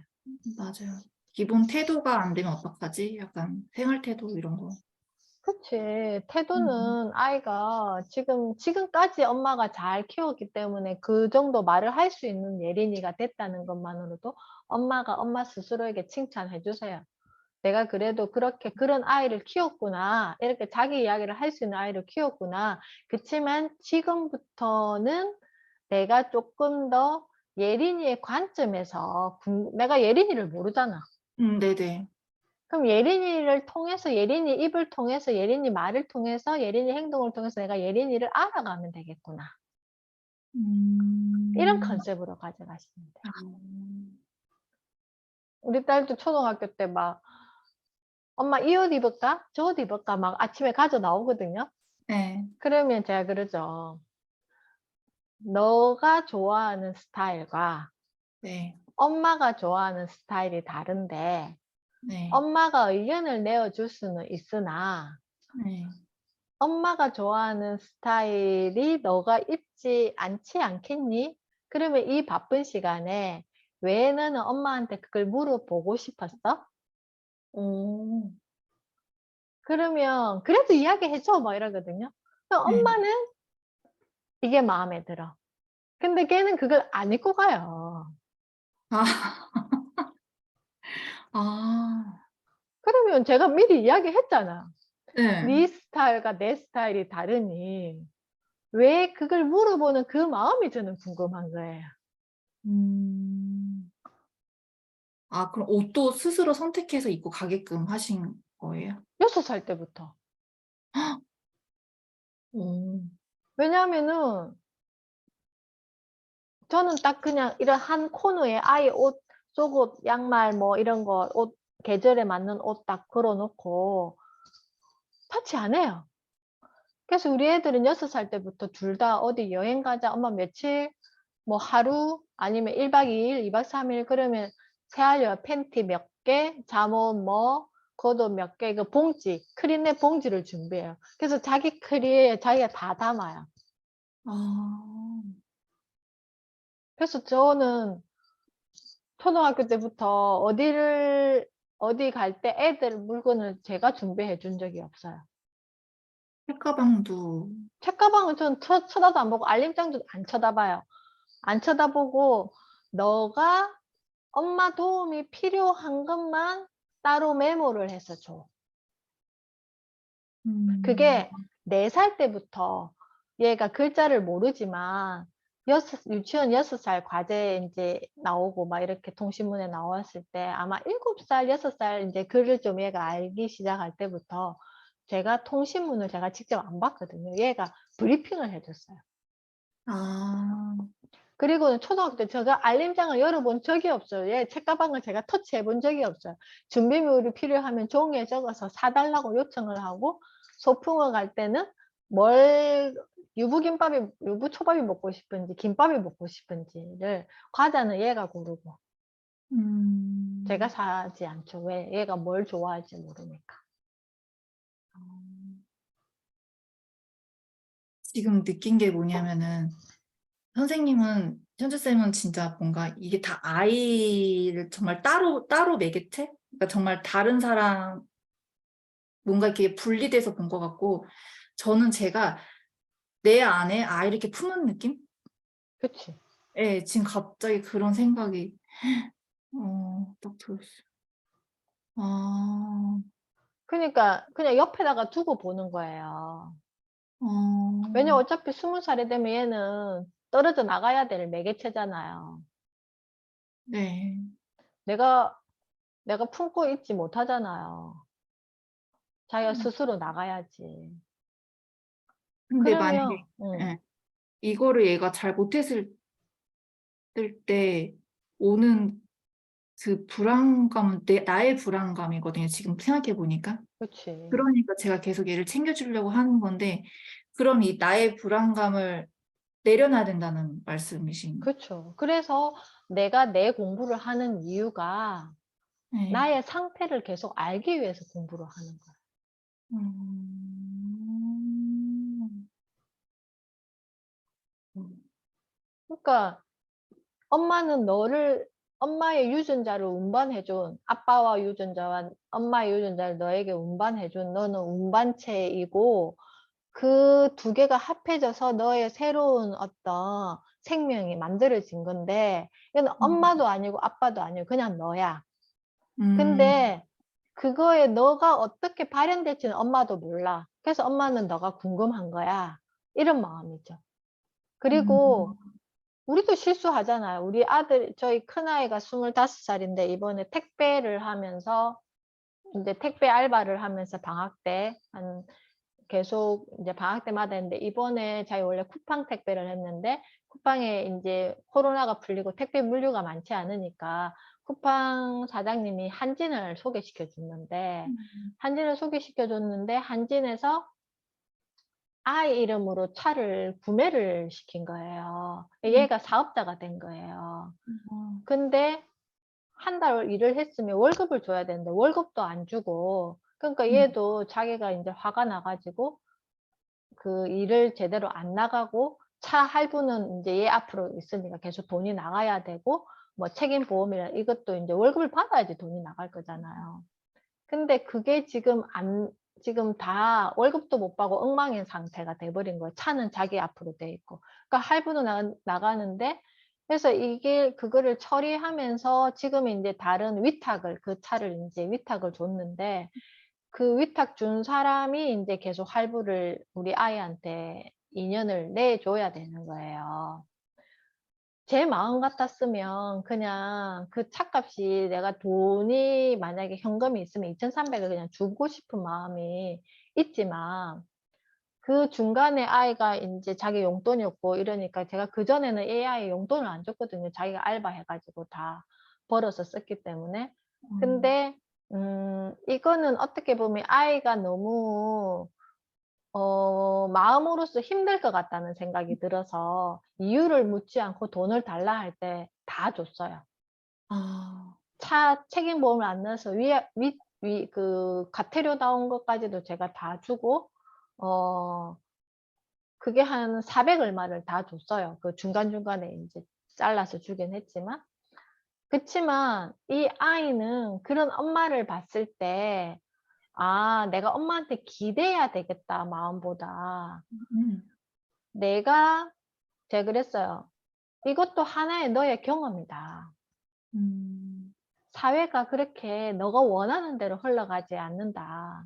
맞아요. 기본 태도가 안 되면 어떡하지? 약간 생활 태도 이런 거. 그치. 음, 태도는 아이가 지금까지 엄마가 잘 키웠기 때문에 그 정도 말을 할 수 있는 예린이가 됐다는 것만으로도 엄마가 엄마 스스로에게 칭찬해 주세요. 내가 그래도 그렇게 그런 아이를 키웠구나. 이렇게 자기 이야기를 할 수 있는 아이를 키웠구나. 그치만 지금부터는 내가 조금 더 예린이의 관점에서 내가 예린이를 모르잖아. 네네. 그럼 예린이를 통해서 예린이 입을 통해서 예린이 말을 통해서 예린이 행동을 통해서 내가 예린이를 알아가면 되겠구나. 이런 음, 컨셉으로 가져가시면 돼요. 아, 우리 딸도 초등학교 때 막 엄마 이 옷 입을까? 저 옷 입을까? 막 아침에 가져 나오거든요. 네, 그러면 제가 그러죠. 너가 좋아하는 스타일과 네, 엄마가 좋아하는 스타일이 다른데 네, 엄마가 의견을 내어줄 수는 있으나 네. 엄마가 좋아하는 스타일이 너가 입지 않지 않겠니? 그러면 이 바쁜 시간에 왜 너는 엄마한테 그걸 물어보고 싶었어? 오, 그러면 그래도 이야기해줘 막 이러거든요. 그럼 네. 엄마는 이게 마음에 들어. 근데 걔는 그걸 안 입고 가요. 아, 아, 그러면 제가 미리 이야기했잖아. 네. 네 스타일과 내 스타일이 다르니 왜 그걸 물어보는 그 마음이 저는 궁금한 거예요. 음. 아, 그럼 옷도 스스로 선택해서 입고 가게끔 하신 거예요? 6살 때부터. 오. 왜냐하면은 저는 딱 그냥 이런 한 코너에 아예 옷, 속옷, 양말 뭐 이런 거 옷 계절에 맞는 옷 딱 걸어 놓고 터치 안 해요. 그래서 우리 애들은 6살 때부터 둘 다 어디 여행 가자, 엄마 며칠, 뭐 하루 아니면 1박 2일, 2박 3일 그러면 새알려 팬티 몇 개, 잠옷 뭐 겉옷 몇 개, 그 봉지, 크린의 봉지를 준비해요. 그래서 자기 크리에 자기가 다 담아요. 아. 그래서 저는 초등학교 때부터 어디 갈 때 애들 물건을 제가 준비해 준 적이 없어요. 책가방도. 책가방은 전 쳐다도 안 보고 알림장도 안 쳐다봐요. 안 쳐다보고 너가 엄마 도움이 필요한 것만 따로 메모를 해서 줘. 음. 그게 4살 때부터 얘가 글자를 모르지만 유치원 6살 과제 이제 나오고 막 이렇게 통신문에 나왔을 때 아마 7살, 6살 이제 글을 좀 얘가 알기 시작할 때부터 제가 통신문을 제가 직접 안 봤거든요. 얘가 브리핑을 해줬어요. 아. 그리고는 초등학교 때 제가 알림장을 열어본 적이 없어요. 얘 책가방을 제가 터치해 본 적이 없어요. 준비물이 필요하면 종이에 적어서 사달라고 요청을 하고 소풍을 갈 때는 뭘 유부초밥이 먹고 싶은지 김밥이 먹고 싶은지를 과자는 얘가 고르고 제가 음. 사지 않죠. 왜? 얘가 뭘 좋아할지 모르니까. 지금 느낀 게 뭐냐면은 선생님은 현주쌤은 진짜 뭔가 이게 다 아이를 정말 따로 매개체? 그러니까 정말 다른 사람 뭔가 이렇게 분리돼서 본 것 같고 저는 제가 내 안에 아이를 이렇게 품은 느낌? 그치? 예. 지금 갑자기 그런 생각이 딱 들었어요. 아. 그러니까 그냥 옆에다가 두고 보는 거예요. 왜냐 어. 어차피 20살이 되면 얘는 떨어져 나가야 될 매개체잖아요. 네. 내가 품고 있지 못하잖아요. 자기가 음. 스스로 나가야지. 근데 그러면 만약에 예 이거를 얘가 잘 못했을 때 오는 그 불안감은 나의 불안감이거든요, 지금 생각해 보니까. 그치. 그러니까 제가 계속 얘를 챙겨 주려고 하는 건데 그럼 이 나의 불안감을 내려놔야 된다는 말씀이신. 그쵸. 그래서 내가 내 공부를 하는 이유가 네. 나의 상태를 계속 알기 위해서 공부를 하는 거야. 음. 그러니까 엄마는 엄마의 유전자를 운반해준, 아빠와 유전자와 엄마의 유전자를 너에게 운반해준 너는 운반체이고 그 두 개가 합해져서 너의 새로운 어떤 생명이 만들어진 건데 이건 엄마도 아니고 아빠도 아니고 그냥 너야. 음. 근데 그거에 너가 어떻게 발현될지는 엄마도 몰라. 그래서 엄마는 너가 궁금한 거야. 이런 마음이죠. 그리고 음. 우리도 실수하잖아요. 우리 아들, 저희 큰아이가 25살인데 이번에 택배를 하면서 이제 택배 알바를 하면서 방학 때 계속 이제 방학 때마다 했는데 이번에 자기 원래 쿠팡 택배를 했는데 쿠팡에 이제 코로나가 풀리고 택배 물류가 많지 않으니까 쿠팡 사장님이 한진을 소개시켜 줬는데 음. 한진에서 아이 이름으로 차를 구매를 시킨 거예요. 음. 얘가 사업자가 된 거예요. 어. 근데 한 달 일을 했으면 월급을 줘야 되는데 월급도 안 주고 그러니까 음. 얘도 자기가 이제 화가 나가지고 그 일을 제대로 안 나가고 차 할부는 이제 얘 앞으로 있으니까 계속 돈이 나가야 되고 뭐 책임 보험이나 이것도 이제 월급을 받아야지 돈이 나갈 거잖아요. 근데 그게 지금 다 월급도 못 받고 엉망인 상태가 돼버린 거예요. 차는 자기 앞으로 돼 있고. 그러니까 할부도 나가는데 그래서 이게 그거를 처리하면서 지금 이제 다른 위탁을 그 차를 이제 위탁을 줬는데 그 위탁 준 사람이 이제 계속 할부를 우리 아이한테 2년을 내줘야 되는 거예요. 제 마음 같았으면 그냥 그 차값이 내가 돈이 만약에 현금이 있으면 2,300을 그냥 주고 싶은 마음이 있지만 그 중간에 아이가 인제 자기 용돈이 없고 이러니까 제가 그전에는 AI 용돈을 안 줬거든요. 자기가 알바해 가지고 다 벌어서 썼기 때문에. 음. 근데 이거는 어떻게 보면 아이가 너무 마음으로써 힘들 것 같다는 생각이 들어서 이유를 묻지 않고 돈을 달라 할 때 다 줬어요. 아. 차 책임보험을 안 넣어서 위에 그 과태료 나온 것까지도 제가 다 주고 어 그게 한 400 얼마를 다 줬어요. 그 중간중간에 인제 잘라서 주긴 했지만. 그치만 이 아이는 그런 엄마를 봤을 때 '아 내가 엄마한테 기대야 되겠다.' 마음보다 음. 내가 제가 그랬어요. "이것도 하나의 너의 경험이다. 음. 사회가 그렇게 너가 원하는 대로 흘러가지 않는다.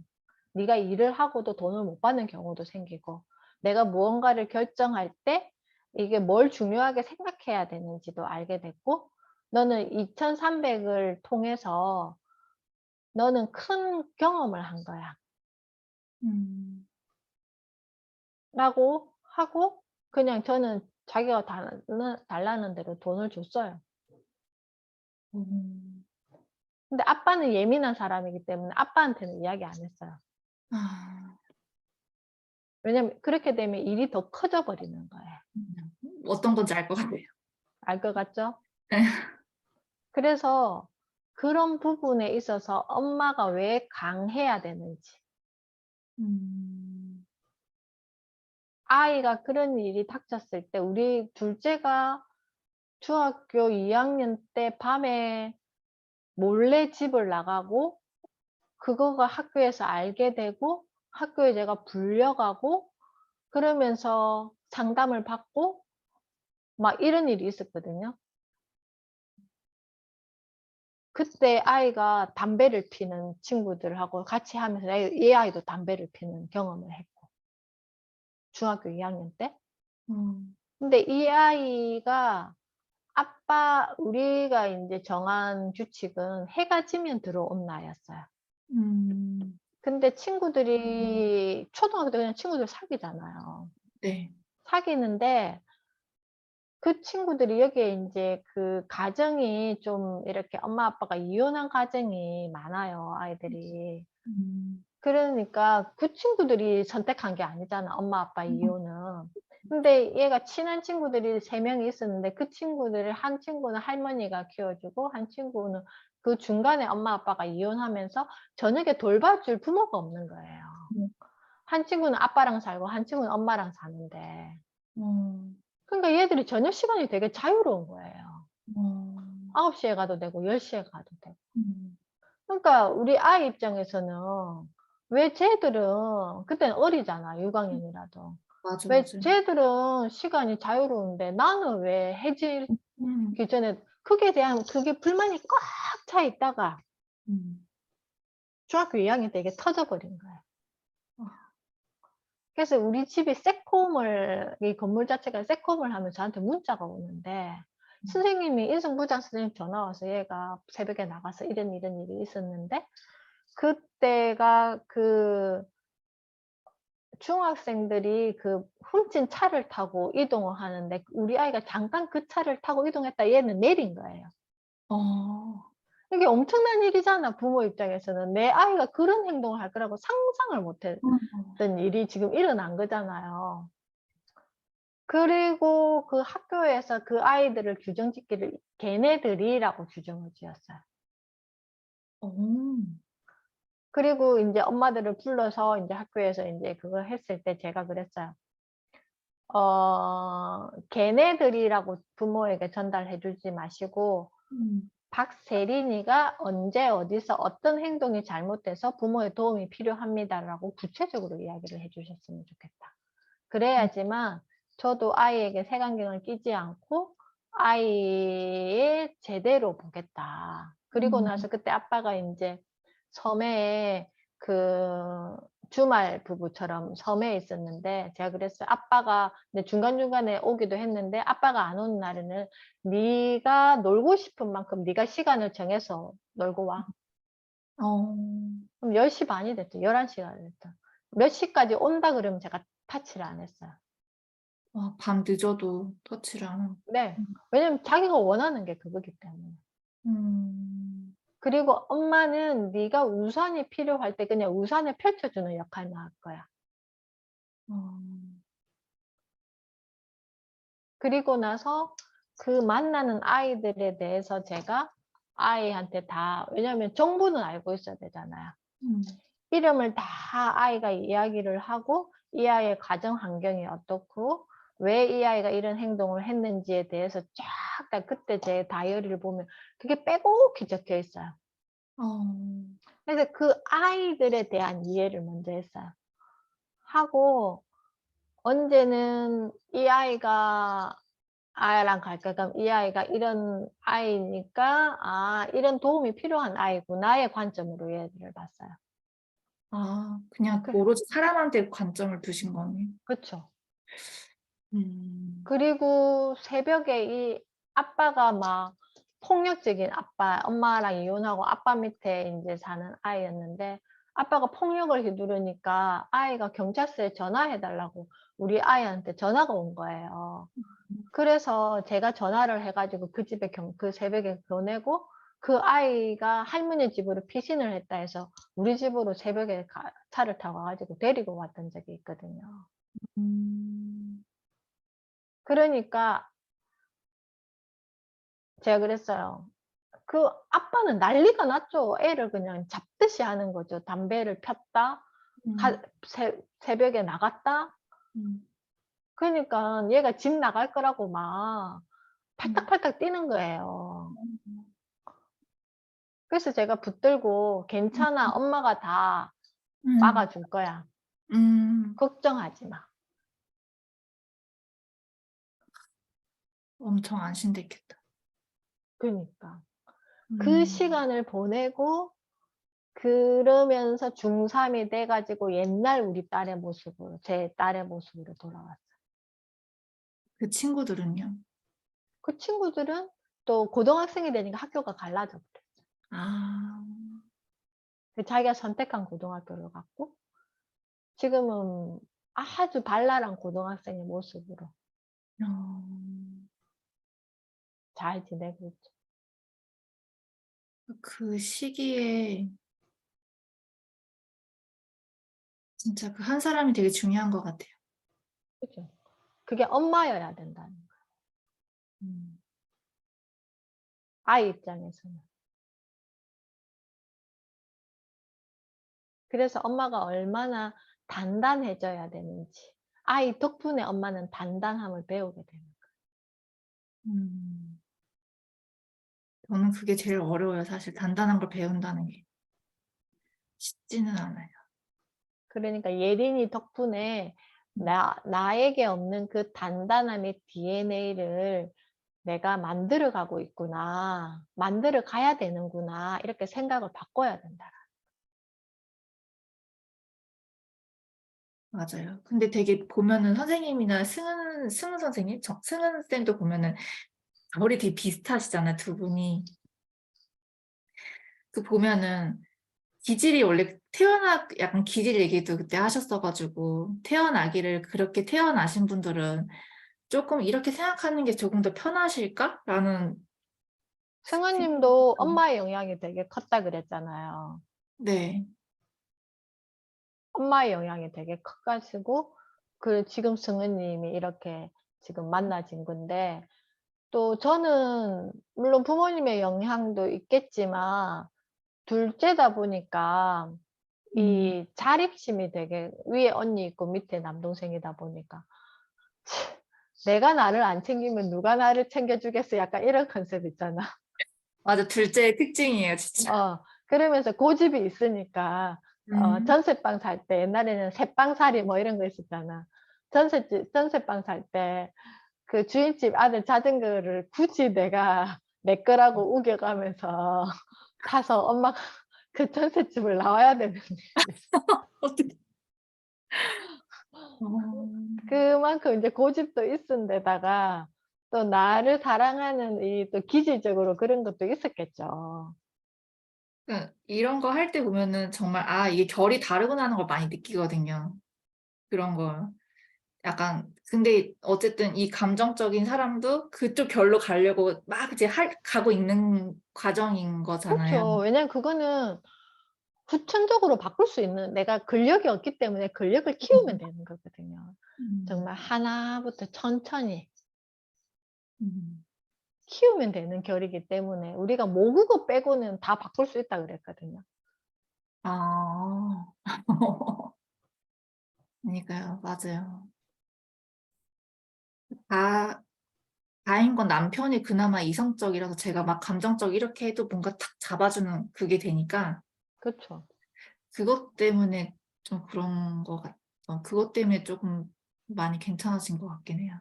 네가 일을 하고도 돈을 못 받는 경우도 생기고 내가 무언가를 결정할 때 이게 뭘 중요하게 생각해야 되는지도 알게 됐고 너는 2,300을 통해서 너는 큰 경험을 한 거야." 음. 라고 하고 그냥 저는 자기가 달라는 대로 돈을 줬어요. 음. 근데 아빠는 예민한 사람이기 때문에 아빠한테는 이야기 안 했어요. 아. 왜냐면 그렇게 되면 일이 더 커져 버리는 거예요. 어떤 건지 알 것 같아요. 알 것 같죠? 네. 그래서 그런 부분에 있어서 엄마가 왜 강해야 되는지, 음. 아이가 그런 일이 닥쳤을 때 우리 둘째가 중학교 2학년 때 밤에 몰래 집을 나가고 그거가 학교에서 알게 되고 학교에 제가 불려가고 그러면서 상담을 받고 막 이런 일이 있었거든요. 그때 아이가 담배를 피는 친구들하고 같이 하면서 이 아이도 담배를 피는 경험을 했고 중학교 2학년 때. 음. 근데 이 아이가 아빠 우리가 인제 정한 규칙은 해가 지면 들어온 나였어요. 음. 근데 친구들이 초등학교 때 그냥 친구들 사귀잖아요. 네. 사귀는데 그 친구들이 여기에 인제 그 가정이 좀 이렇게 엄마 아빠가 이혼한 가정이 많아요, 아이들이. 음. 그러니까 그 친구들이 선택한 게 아니잖아, 엄마 아빠 음. 이혼은. 근데 얘가 친한 친구들이 3 명이 있었는데 그 친구들을 한 친구는 할머니가 키워 주고 한 친구는 그 중간에 엄마 아빠가 이혼하면서 저녁에 돌봐줄 부모가 없는 거예요. 음. 한 친구는 아빠랑 살고 한 친구는 엄마랑 사는데. 어. 그러니까 얘들이 저녁 시간이 되게 자유로운 거예요. 어. 9 시에 가도 되고 10 시에 가도 되고. 음. 그러니까 우리 아이 입장에서는 왜 쟤들은 그때는 어리잖아, 6 학년이라도. 맞아, 왜 맞아요. 쟤들은 시간이 자유로운데 나는 왜 해지기 음. 전에 그게 대한 그게 불만이 꽉 차 있다가 음. 중학교 2 학년 때 이게 터져 버린 거예요. 아. 그래서 우리 집이 새콤을 이 건물 자체가 새콤을 하면 저한테 문자가 오는데 음. 선생님이 인성부장 선생님 전화 와서 얘가 새벽에 나가서 이런 이런 일이 있었는데 그때가 그 중학생들이 그 훔친 차를 타고 이동을 하는데 우리 아이가 잠깐 그 차를 타고 이동했다 얘는 내린 거예요. 어. 이게 엄청난 일이잖아 부모 입장에서는. 내 아이가 그런 행동을 할 거라고 상상을 못 어. 했던 일이 지금 일어난 거잖아요. 그리고 그 학교에서 그 아이들을 규정 짓기를 걔네들이라고 규정을 지었어요. 어. 그리고 인제 엄마들을 불러서 인제 학교에서 인제 그걸 했을 때 제가 그랬어요. 걔네들이라고 부모에게 전달해 주지 마시고 음. "박세린이가 언제 어디서 어떤 행동이 잘못돼서 부모의 도움이 필요합니다."라고 구체적으로 이야기를 해 주셨으면 좋겠다. 음. 그래야지만 저도 아이에게 색안경을 끼지 않고 아이의 제대로 보겠다. 그리고 음. 나서 그때 아빠가 인제 섬에 그 주말 부부처럼 섬에 있었는데 제가 그랬어요. 아빠가 근데 중간중간에 오기도 했는데 아빠가 안 오는 날에는 "네가 놀고 싶은 만큼 네가 시간을 정해서 놀고 와." 어. 그럼 10시 반이 됐죠. 11시가 됐죠. 몇 시까지 온다 그러면 제가 터치를 안 했어요. 와, 밤 늦어도 터치를 안 하고. 네. 음. 왜냐면 자기가 원하는 게 그거기 때문에. 음. 그리고 엄마는 네가 우산이 필요할 때 그냥 우산을 펼쳐 주는 역할만 할 거야. 어. 그리고 나서 그 만나는 아이들에 대해서 제가 아이한테 다 왜냐하면 정보는 알고 있어야 되잖아요. 음. 이름을 다 아이가 이야기를 하고 이 아이의 가정 환경이 어떻고 왜 이 아이가 이런 행동을 했는지에 대해서 쫙 다 그때 제 다이어리를 보면 그게 빼곡히 적혀 있어요. 어. 그래서 그 아이들에 대한 이해를 먼저 했어요. 하고 언제는 이 아이가 아이랑 갈까? 그럼 이 아이가 이런 아이니까 '아 이런 도움이 필요한 아이구나.'의 관점으로 얘를 봤어요. 아, 그냥 그 오로지 사람한테 관점을 두신 거네. 그쵸. 음. 그리고 새벽에 이 아빠가 막 폭력적인 아빠 엄마랑 이혼하고 아빠 밑에 인제 사는 아이였는데 아빠가 폭력을 휘두르니까 아이가 경찰서에 전화해 달라고 우리 아이한테 전화가 온 거예요. 그래서 제가 전화를 해 가지고 그 집에 그 새벽에 보내고 그 아이가 할머니 집으로 피신을 했다 해서 우리 집으로 새벽에 차를 타고 와 가지고 데리고 왔던 적이 있거든요. 음. 그러니까 제가 그랬어요. 그 아빠는 난리가 났죠. 애를 그냥 잡듯이 하는 거죠. 담배를 폈다. 가 음. 새벽에 나갔다. 음. 그러니까 얘가 집 나갈 거라고 막 음. 팔딱팔딱 뛰는 거예요. 음. 그래서 제가 붙들고 "괜찮아. 엄마가 다 음. 막아 줄 거야. 음. 걱정하지 마." 엄청 안심됐겠다. 그니까. 그 음. 시간을 보내고 그러면서 중3이 돼 가지고 옛날 우리 딸의 모습으로 제 딸의 모습으로 돌아왔어요. 그 친구들은요? 그 친구들은 또 고등학생이 되니까 학교가 갈라져 버렸어요. 아. 그 자기가 선택한 고등학교를 갔고 지금은 아주 발랄한 고등학생의 모습으로 어. 잘 지내고 있죠. 그 시기에 진짜 그 한 사람이 되게 중요한 것 같아요. 그죠. 그게 엄마여야 된다는 거예요. 음. 아이 입장에서는. 그래서 엄마가 얼마나 단단해져야 되는지 아이 덕분에 엄마는 단단함을 배우게 되는 거예요. 음. 저는 그게 제일 어려워요. 사실 단단한 걸 배운다는 게 쉽지는 않아요. 그러니까 예린이 덕분에 음. 나에게 없는 그 단단함의 DNA를 '내가 만들어 가고 있구나. 만들어 가야 되는구나.' 이렇게 생각을 바꿔야 된다. 맞아요. 근데 되게 보면은 선생님이나 승은 선생님, 승은 쌤도 보면은 결이 되게 비슷하시잖아요, 두 분이. 그 보면은 기질이 원래 약간 기질 얘기도 그때 하셨어 가지고 태어나기를 그렇게 태어나신 분들은 쪼끔 '이렇게 생각하는 게 조금 더 편하실까?'라는 생각이 승우님도 좀. 엄마의 영향이 되게 컸다 그랬잖아요. 네. 엄마의 영향이 되게 커 가지고 지금 승우님이 이렇게 지금 만나진 건데 또 저는 물론 부모님의 영향도 있겠지만 둘째다 보니까 음. 이 자립심이 되게 위에 언니 있고 밑에 남동생이다 보니까 '내가 나를 안 챙기면 누가 나를 챙겨 주겠어.' 약간 이런 컨셉 있잖아. 맞아. 둘째의 특징이에요, 진짜. 그러면서 고집이 있으니까 음. 전셋방 살 때 옛날에는 새빵살이 뭐 이런 거 있었잖아. 전셋방 살 때 그 주인집 아들 자전거를 굳이 내가 내 거라고 우겨가면서 타서 엄마가 그 전셋집을 나와야 되는데 어떻게? 어. 그만큼 이제 고집도 있은 데다가 또 나를 사랑하는 이 또 기질적으로 그런 것도 있었겠죠. 그러니까 이런 거 할 때 보면은 정말 이게 결이 다르구나 하는 걸 많이 느끼거든요. 그런 걸. 약간 근데 어쨌든 이 감정적인 사람도 그쪽 결로 가려고 막 이제 가고 있는 과정인 거잖아요. 그렇죠. 왜냐면 그거는 후천적으로 바꿀 수 있는 내가 근력이 없기 때문에 근력을 키우면 음. 되는 거거든요. 음. 정말 하나부터 천천히 음. 키우면 되는 결이기 때문에 우리가 모국어 빼고는 다 바꿀 수 있다 그랬거든요. 아. 그러니까요. 맞아요. 다 다행인 건 남편이 그나마 이성적이라서 제가 막 감정적 이렇게 해도 뭔가 탁 잡아주는 그게 되니까 그쵸. 그것 때문에 좀 그런 것 그것 때문에 쪼금 많이 괜찮아진 것 같긴 해요.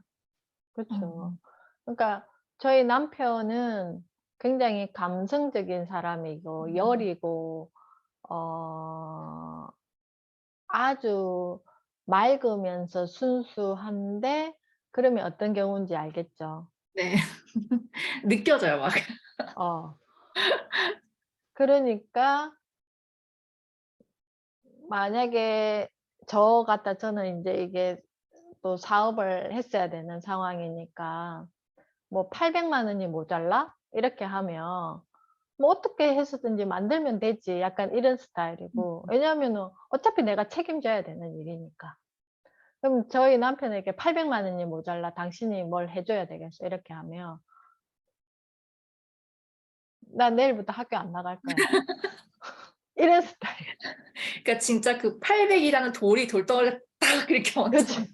그쵸. 음. 그러니까 저희 남편은 굉장히 감성적인 사람이고 음. 여리고 어 아주 맑으면서 순수한데 그러면 어떤 경우인지 알겠죠? 네. 느껴져요 막. 어. 그러니까 만약에 저는 인제 이게 또 사업을 했어야 되는 상황이니까 뭐 "800만 원이 모자라?" 이렇게 하면 뭐 "어떻게 해서든지 만들면 되지." 약간 이런 스타일이고 음. 왜냐하면은 어차피 내가 책임져야 되는 일이니까. 그럼 저희 남편에게 "800만 원이 모자라. 당신이 뭘 해 줘야 되겠어." 이렇게 하면 "나 내일부터 학교 안 나갈 거야." 이런 스타일. 그러니까 진짜 그 800 이라는 돌이 돌덩어리가 딱 이렇게 얹혀 그치.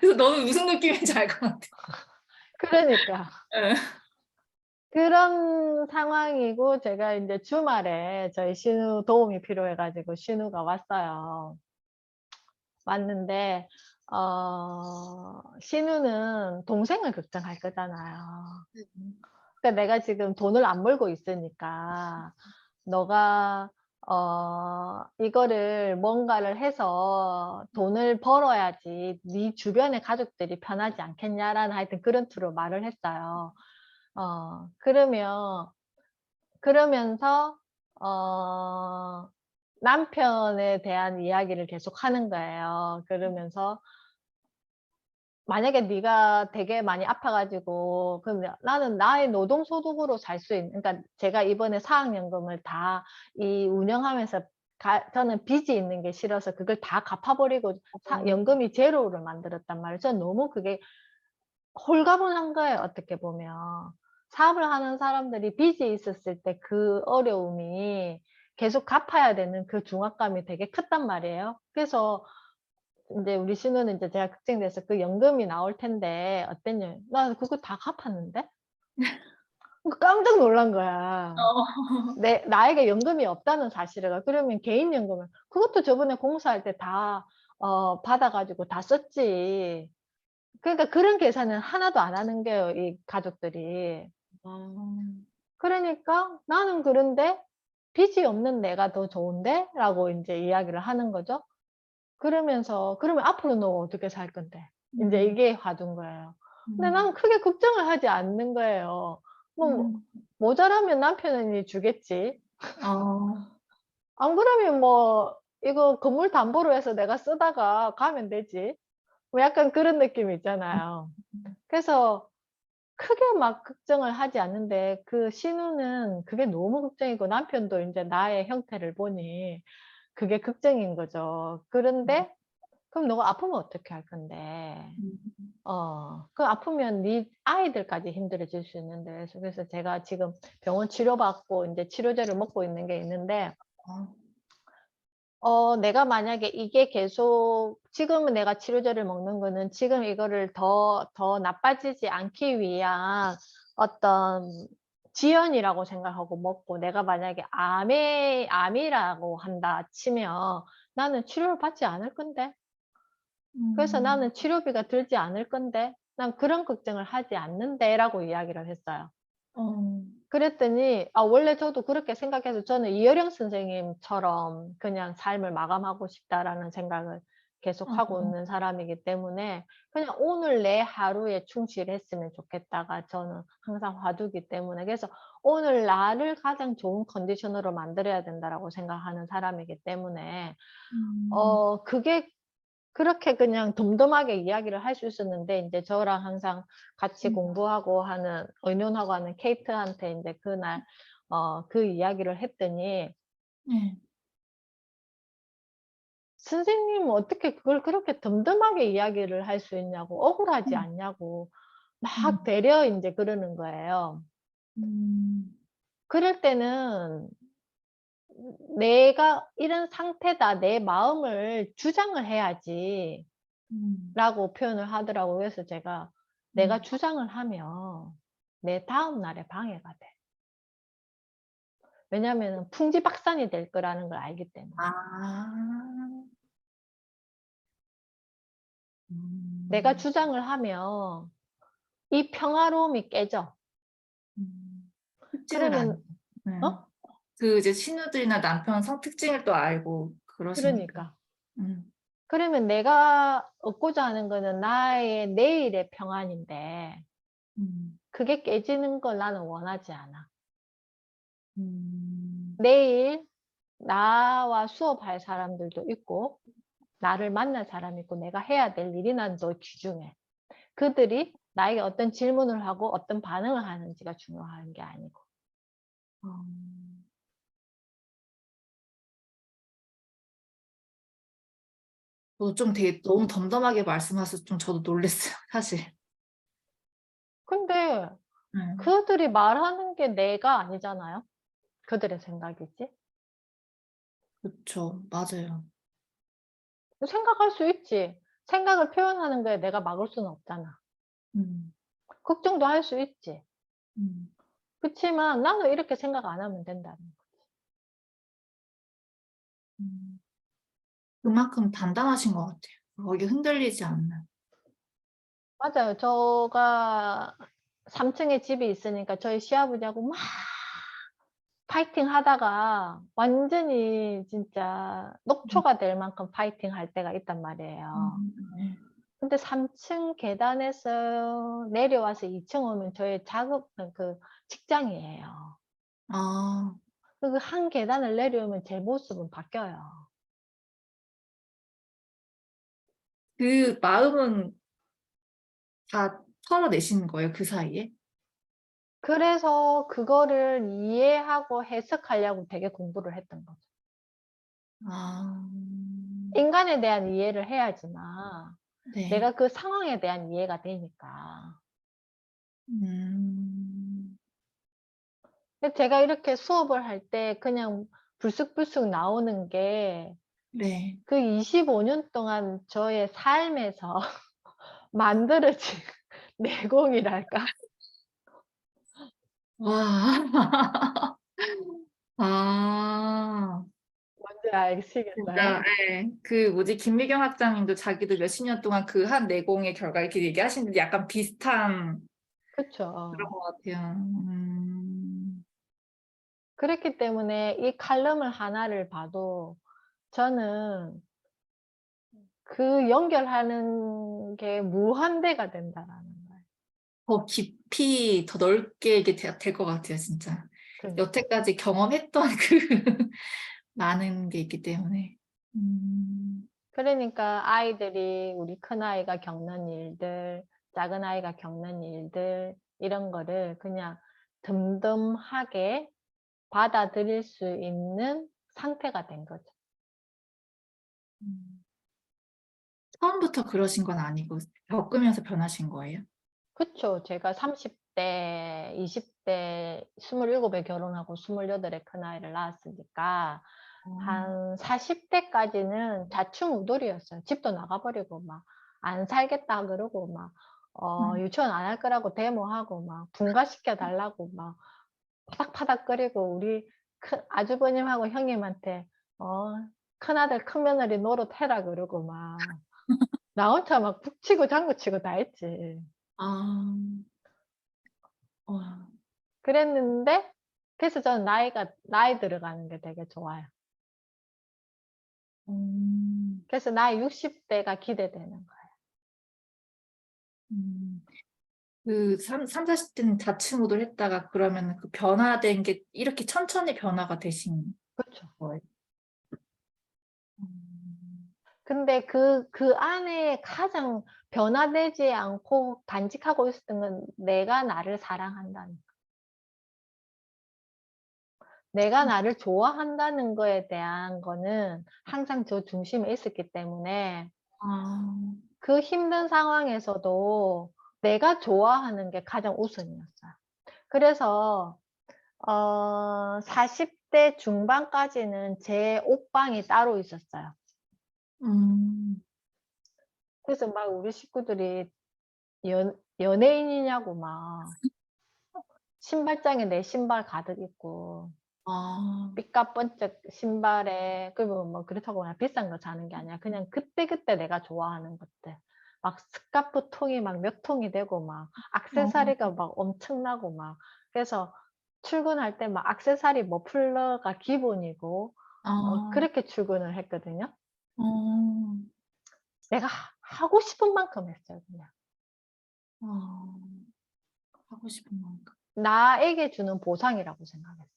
그래서 너는 무슨 느낌인지 알 것 같아. 그러니까. 예. 그런 상황이고 제가 인제 주말에 저희 신우 도움이 필요해 가지고 신우가 왔어요. 왔는데 신우는 동생을 걱정할 거잖아요. 음. 그러니까 내가 지금 돈을 안 벌고 있으니까 "너가 이거를 뭔가를 해서 돈을 벌어야지 네 주변의 가족들이 편하지 않겠냐."라는 하여튼 그런 투로 말을 했어요. 그러면서 어 남편에 대한 이야기를 계속하는 거예요. 그러면서 "만약에 네가 되게 많이 아파 가지고 그럼 나는 나의 노동 소득으로 살 수 있는" 그러니까 제가 이번에 사학연금을 다 이 운영하면서 저는 빚이 있는 게 싫어서 그걸 다 갚아 버리고 어. 연금이 제로를 만들었단 말이에요. 저는 너무 그게 홀가분한 거예요 어떻게 보면. 사업을 하는 사람들이 빚이 있었을 때 그 어려움이 계속 갚아야 되는 그 중압감이 되게 컸단 말이에요. 그래서 인제 우리 신우는 인제 대학 돼서 그 연금이 나올 텐데 어땠냐 "나 그거 다 갚았는데?" 그 깜짝 놀란 거야. 어. 나에게 연금이 없다는 사실을. 그러면 개인연금을 "그것도 저번에 공사할 때 다 받아 가지고 다 썼지." 그러니까 그런 계산은 하나도 안 하는 거예요, 이 가족들이. 아. 그러니까 "나는 그런데 빚이 없는 내가 더 좋은데?"라고 인제 이야기를 하는 거죠. 그러면서 "그러면 앞으로 너 어떻게 살 건데?" 인제 음. 이게 화두인 거예요. 근데 음. 나는 크게 걱정을 하지 않는 거예요. 뭐 음. 모자라면 남편이 주겠지. 어. 안 그러면 뭐 이거 건물 담보로 해서 내가 쓰다가 가면 되지. 뭐 약간 그런 느낌이 있잖아요. 음. 그래서 크게 막 걱정을 하지 않는데 그 신우는 그게 너무 걱정이고 남편도 인제 나의 형태를 보니 그게 걱정인 거죠. 음. 그런데 "그럼 너가 아프면 어떻게 할 건데?" 음. "그 아프면 네 아이들까지 힘들어질 수 있는데." 그래서 제가 지금 병원 치료받고 인제 치료제를 먹고 있는 게 있는데 어. 내가 만약에 이게 계속 지금은 내가 치료제를 먹는 거는 지금 이거를 더 나빠지지 않기 위한 어떤 지연이라고 생각하고 먹고 내가 만약에 암이라고 한다 치면 나는 치료를 받지 않을 건데. 그래서 음. 나는 치료비가 들지 않을 건데. 난 그런 걱정을 하지 않는데라고 이야기를 했어요. 어. 그랬더니 원래 저도 그렇게 생각해서 저는 이효령 선생님처럼 그냥 삶을 마감하고 싶다라는 생각을 계속 하고 어. 있는 사람이기 때문에 그냥 오늘 내 하루에 충실했으면 좋겠다가 저는 항상 화두기 때문에 그래서 오늘 나를 가장 좋은 컨디션으로 만들어야 된다라고 생각하는 사람이기 때문에 음. 그게 그렇게 그냥 덤덤하게 이야기를 할 수 있었는데 인제 저랑 항상 같이 음. 공부하고 하는 의논하고 하는 케이트한테 인제 그날 그 이야기를 했더니 네. "선생님은 어떻게 그걸 그렇게 덤덤하게 이야기를 할 수 있냐."고 억울하지 음. 않냐고 막 음. 되려 인제 그러는 거예요. 음. 그럴 때는 "내가 이런 상태다. 내 마음을 주장을 해야지." 음. 라고 표현을 하더라고요. 그래서 제가 "내가 음. 주장을 하면 내 다음 날에 방해가 돼." 왜냐하면은 풍지박산이 될 거라는 걸 알기 때문에. 아. 내가 음. 주장을 하면 이 평화로움이 깨져. 음. 특징을 그러면 아니까. 네. 어? 그 이제 신우들이나 남편 특징을 또 알고 그러시니까. 그러니까. 음. 그러면 내가 얻고자 하는 거는 나의 내일의 평안인데 음. 그게 깨지는 걸 나는 원하지 않아. 음. 내일 나와 수업할 사람들도 있고 나를 만날 사람이 있고 내가 해야 될 일이 난 더 귀중해. 그들이 나에게 어떤 질문을 하고 어떤 반응을 하는지가 중요한 게 아니고. 어. 좀 되게 너무 덤덤하게 말씀하셔서 좀 저도 놀랐어요 사실. 근데 예. 그들이 말하는 게 내가 아니잖아요. 그들의 생각이지. 그쵸. 맞아요. 생각할 수 있지. 생각을 표현하는 거에 내가 막을 수는 없잖아. 음. 걱정도 할 수 있지. 음. 그치만 나는 이렇게 생각 안 하면 된다는 거. 음. 그만큼 단단하신 것 같아요. 거기에 흔들리지 않는. 맞아요. 저가 3 층에 집이 있으니까 저희 시아버지하고 막 파이팅 하다가 완전히 진짜 음. 녹초가 될 만큼 파이팅 할 때가 있단 말이에요. 네. 근데 3층 계단에서 내려와서 2층 오면 저의 작업 그 직장이에요. 아. 그 한 계단을 내려오면 제 모습은 바뀌어요. 그 마음은 다 털어내신 거예요, 그 사이에? 그래서 그거를 이해하고 해석하려고 되게 공부를 했던 거죠. 아. 인간에 대한 이해를 해야지만 네. 내가 그 상황에 대한 이해가 되니까. 음. 근데 제가 이렇게 수업을 할 때 그냥 불쑥불쑥 나오는 게 네. 그 25년 동안 저의 삶에서 만들어진 내공이랄까? 와. 아. 뭔지 아시겠어요? 진짜 예. 그 뭐지 김미경 학장님도 자기도 몇십 년 동안 그 한 내공의 결과 이렇게 얘기하시는데 약간 비슷한 그런 그쵸. 것 같아요. 그랬기 때문에 이 칼럼을 하나를 봐도 저는 그 연결하는 게 무한대가 된다라는 거예요. 더 깊이 더 넓게 이게 될 것 같아요 진짜. 그러니까. 여태까지 경험했던 그 많은 게 있기 때문에. 음. 그러니까 아이들이 우리 큰아이가 겪는 일들, 작은아이가 겪는 일들 이런 거를 그냥 덤덤하게 받아들일 수 있는 상태가 된 거죠. 음. 처음부터 그러신 건 아니고 겪으면서 변하신 거예요? 그쵸. 제가 30 대, 20 대 27에 결혼하고 28에 큰아이를 낳았으니까 어. 한 40 대까지는 좌충우돌이었어요. 집도 나가 버리고 막 "안 살겠다." 그러고 막 음. 유치원 안 할 거라고 데모하고 막 분가시켜 달라고 막 파닥파닥거리고 우리 큰 아주버님하고 형님한테 어 "큰아들 큰며느리 노릇해라." 그러고 막 나 혼자 막 북치고 장구치고 다 했지. 아, 와, 그랬는데 그래서 저는 나이 들어가는 게 되게 좋아요. 그래서 나이 60대가 기대되는 거예요. 음. 그 40대는 자충우돌 했다가 그러면 그 변화된 게 이렇게 천천히 변화가 되신 그렇죠. 거예요. 음. 근데 그 안에 가장 변화되지 않고 간직하고 있었던 건 내가 나를 사랑한다는 거. 내가 나를 좋아한다는 거에 대한 거는 항상 저 중심에 있었기 때문에 아, 그 힘든 상황에서도 내가 좋아하는 게 가장 우선이었어요. 그래서 40대 중반까지는 제 옷방이 따로 있었어요. 음, 그래서 막 우리 식구들이 연예인이냐고 막 신발장에 내 신발 가득 있고 아, 삐까뻔쩍 신발에 그리고 뭐 그렇다고 그냥 비싼 거 사는 게 아니라 그냥 그때그때 내가 좋아하는 것들 막 스카프 통이 막 몇 통이 되고 막 어, 액세서리가 막 엄청나고 막 그래서 출근할 때 막 액세서리 머플러가 기본이고 아, 그렇게 출근을 했거든요. 어, 내가 하고 싶은 만큼 했어요, 그냥. 아, 하고 싶은 만큼. 나에게 주는 보상이라고 생각했어요.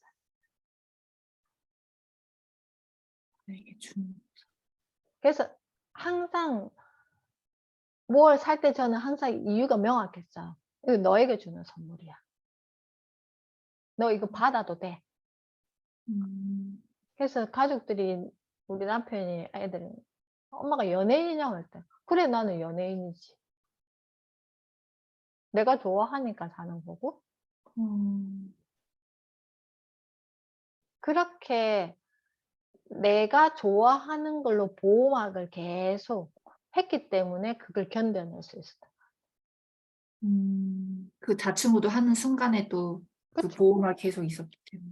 이게 중, 그래서 항상 뭘 살 때 저는 항상 이유가 명확했어요. 이거 너에게 주는 선물이야. 너 이거 받아도 돼. 음, 그래서 가족들이 우리 남편이 애들이 엄마가 연예인이냐고 할 때 그래 나는 연예인이지. 내가 좋아하니까 사는 거고 음, 그렇게 내가 좋아하는 걸로 보호막을 계속 했기 때문에 그걸 견뎌낼 수 있었다. 그 자충우도 하는 순간에도 그 그쵸? 보험을 계속 있었기 때문에.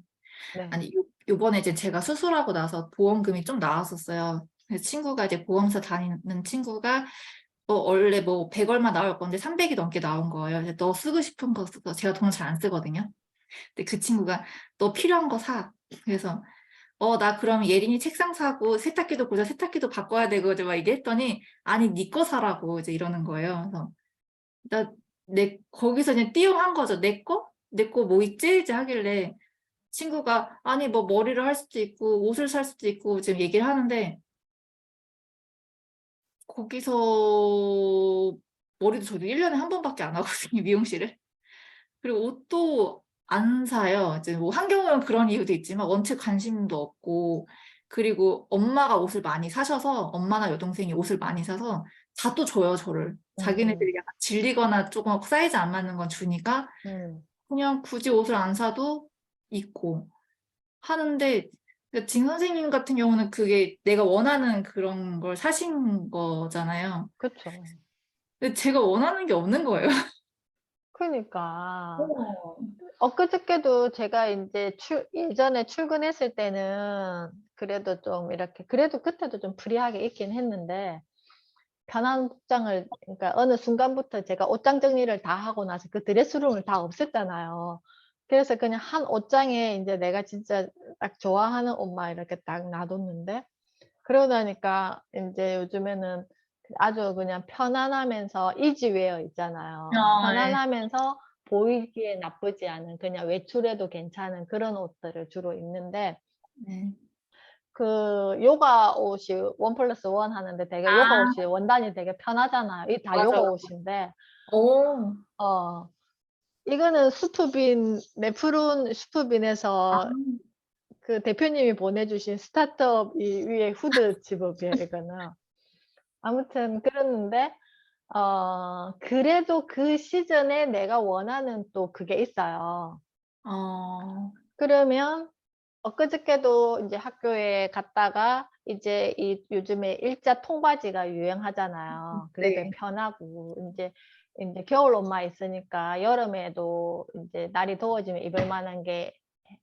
네. 아니, 요번에 이제 제가 수술하고 나서 보험금이 좀 나왔었어요. 그래서 친구가 이제 보험사 다니는 친구가 원래 뭐 100 얼마 나올 건데 300이 넘게 나온 거예요. 그래서 너 쓰고 싶은 거 써. 제가 돈을 잘 안 쓰거든요. 근데 그 친구가 너 필요한 거 사. 그래서 나 그럼 예린이 책상 사고 세탁기도 보자. 세탁기도 바꿔야 되고 이제 막 얘기했더니 아니 네 거 사라고 이제 이러는 거예요. 그래서 거기서 그냥 띠용한 거죠. 내 거? 내 거 뭐 있지? 이제 하길래 친구가 아니 뭐 머리를 할 수도 있고 옷을 살 수도 있고 지금 얘기를 하는데 거기서 머리도 저도 1년에 한 번밖에 안 하거든요. 미용실을. 그리고 옷도 안 사요. 이제 뭐 한경우는 그런 이유도 있지만 원체 관심도 없고 그리고 엄마가 옷을 많이 사셔서 엄마나 여동생이 옷을 많이 사서 다 또 줘요, 저를. 음, 자기네들이 약간 질리거나 조금 사이즈 안 맞는 건 주니까 음. 그냥 굳이 옷을 안 사도 입고 하는데 그러니까 진 선생님 같은 경우는 그게 내가 원하는 그런 걸 사신 거잖아요. 그쵸. 근데 제가 원하는 게 없는 거예요. 그러니까 어. 엊그저께도 제가 인제 예전에 출근했을 때는 그래도 좀 이렇게 그래도 그때도 좀 프리하게 입긴 했는데 편한 복장을 그러니까 어느 순간부터 제가 옷장 정리를 다 하고 나서 그 드레스룸을 다 없앴잖아요. 그래서 그냥 한 옷장에 인제 내가 진짜 딱 좋아하는 옷만 이렇게 딱 놔뒀는데 그러고 나니까 인제 요즘에는 아주 그냥 편안하면서 이지웨어 있잖아요. 예. 편안하면서 보이기에 나쁘지 않은 그냥 외출해도 괜찮은 그런 옷들을 주로 입는데 네. 그 요가 옷이 1+1 하는데 되게 요가 아, 옷이 원단이 되게 편하잖아요. 이게 다 요가 맞아. 옷인데 오. 어 이거는 스투빈 네프론 아, 스투빈에서 그 대표님이 보내주신 스타트업 이 위에 후드 집업이에요 이거는. 아무튼 그랬는데 그래도 그 시즌에 내가 원하는 또 그게 있어요. 어, 그러면 엊그저께도 인제 학교에 갔다가 이제 이 요즘에 일자 통바지가 유행하잖아요. 그래도 네. 편하고 인제 겨울 옷만 있으니까 여름에도 인제 날이 더워지면 입을 만한 게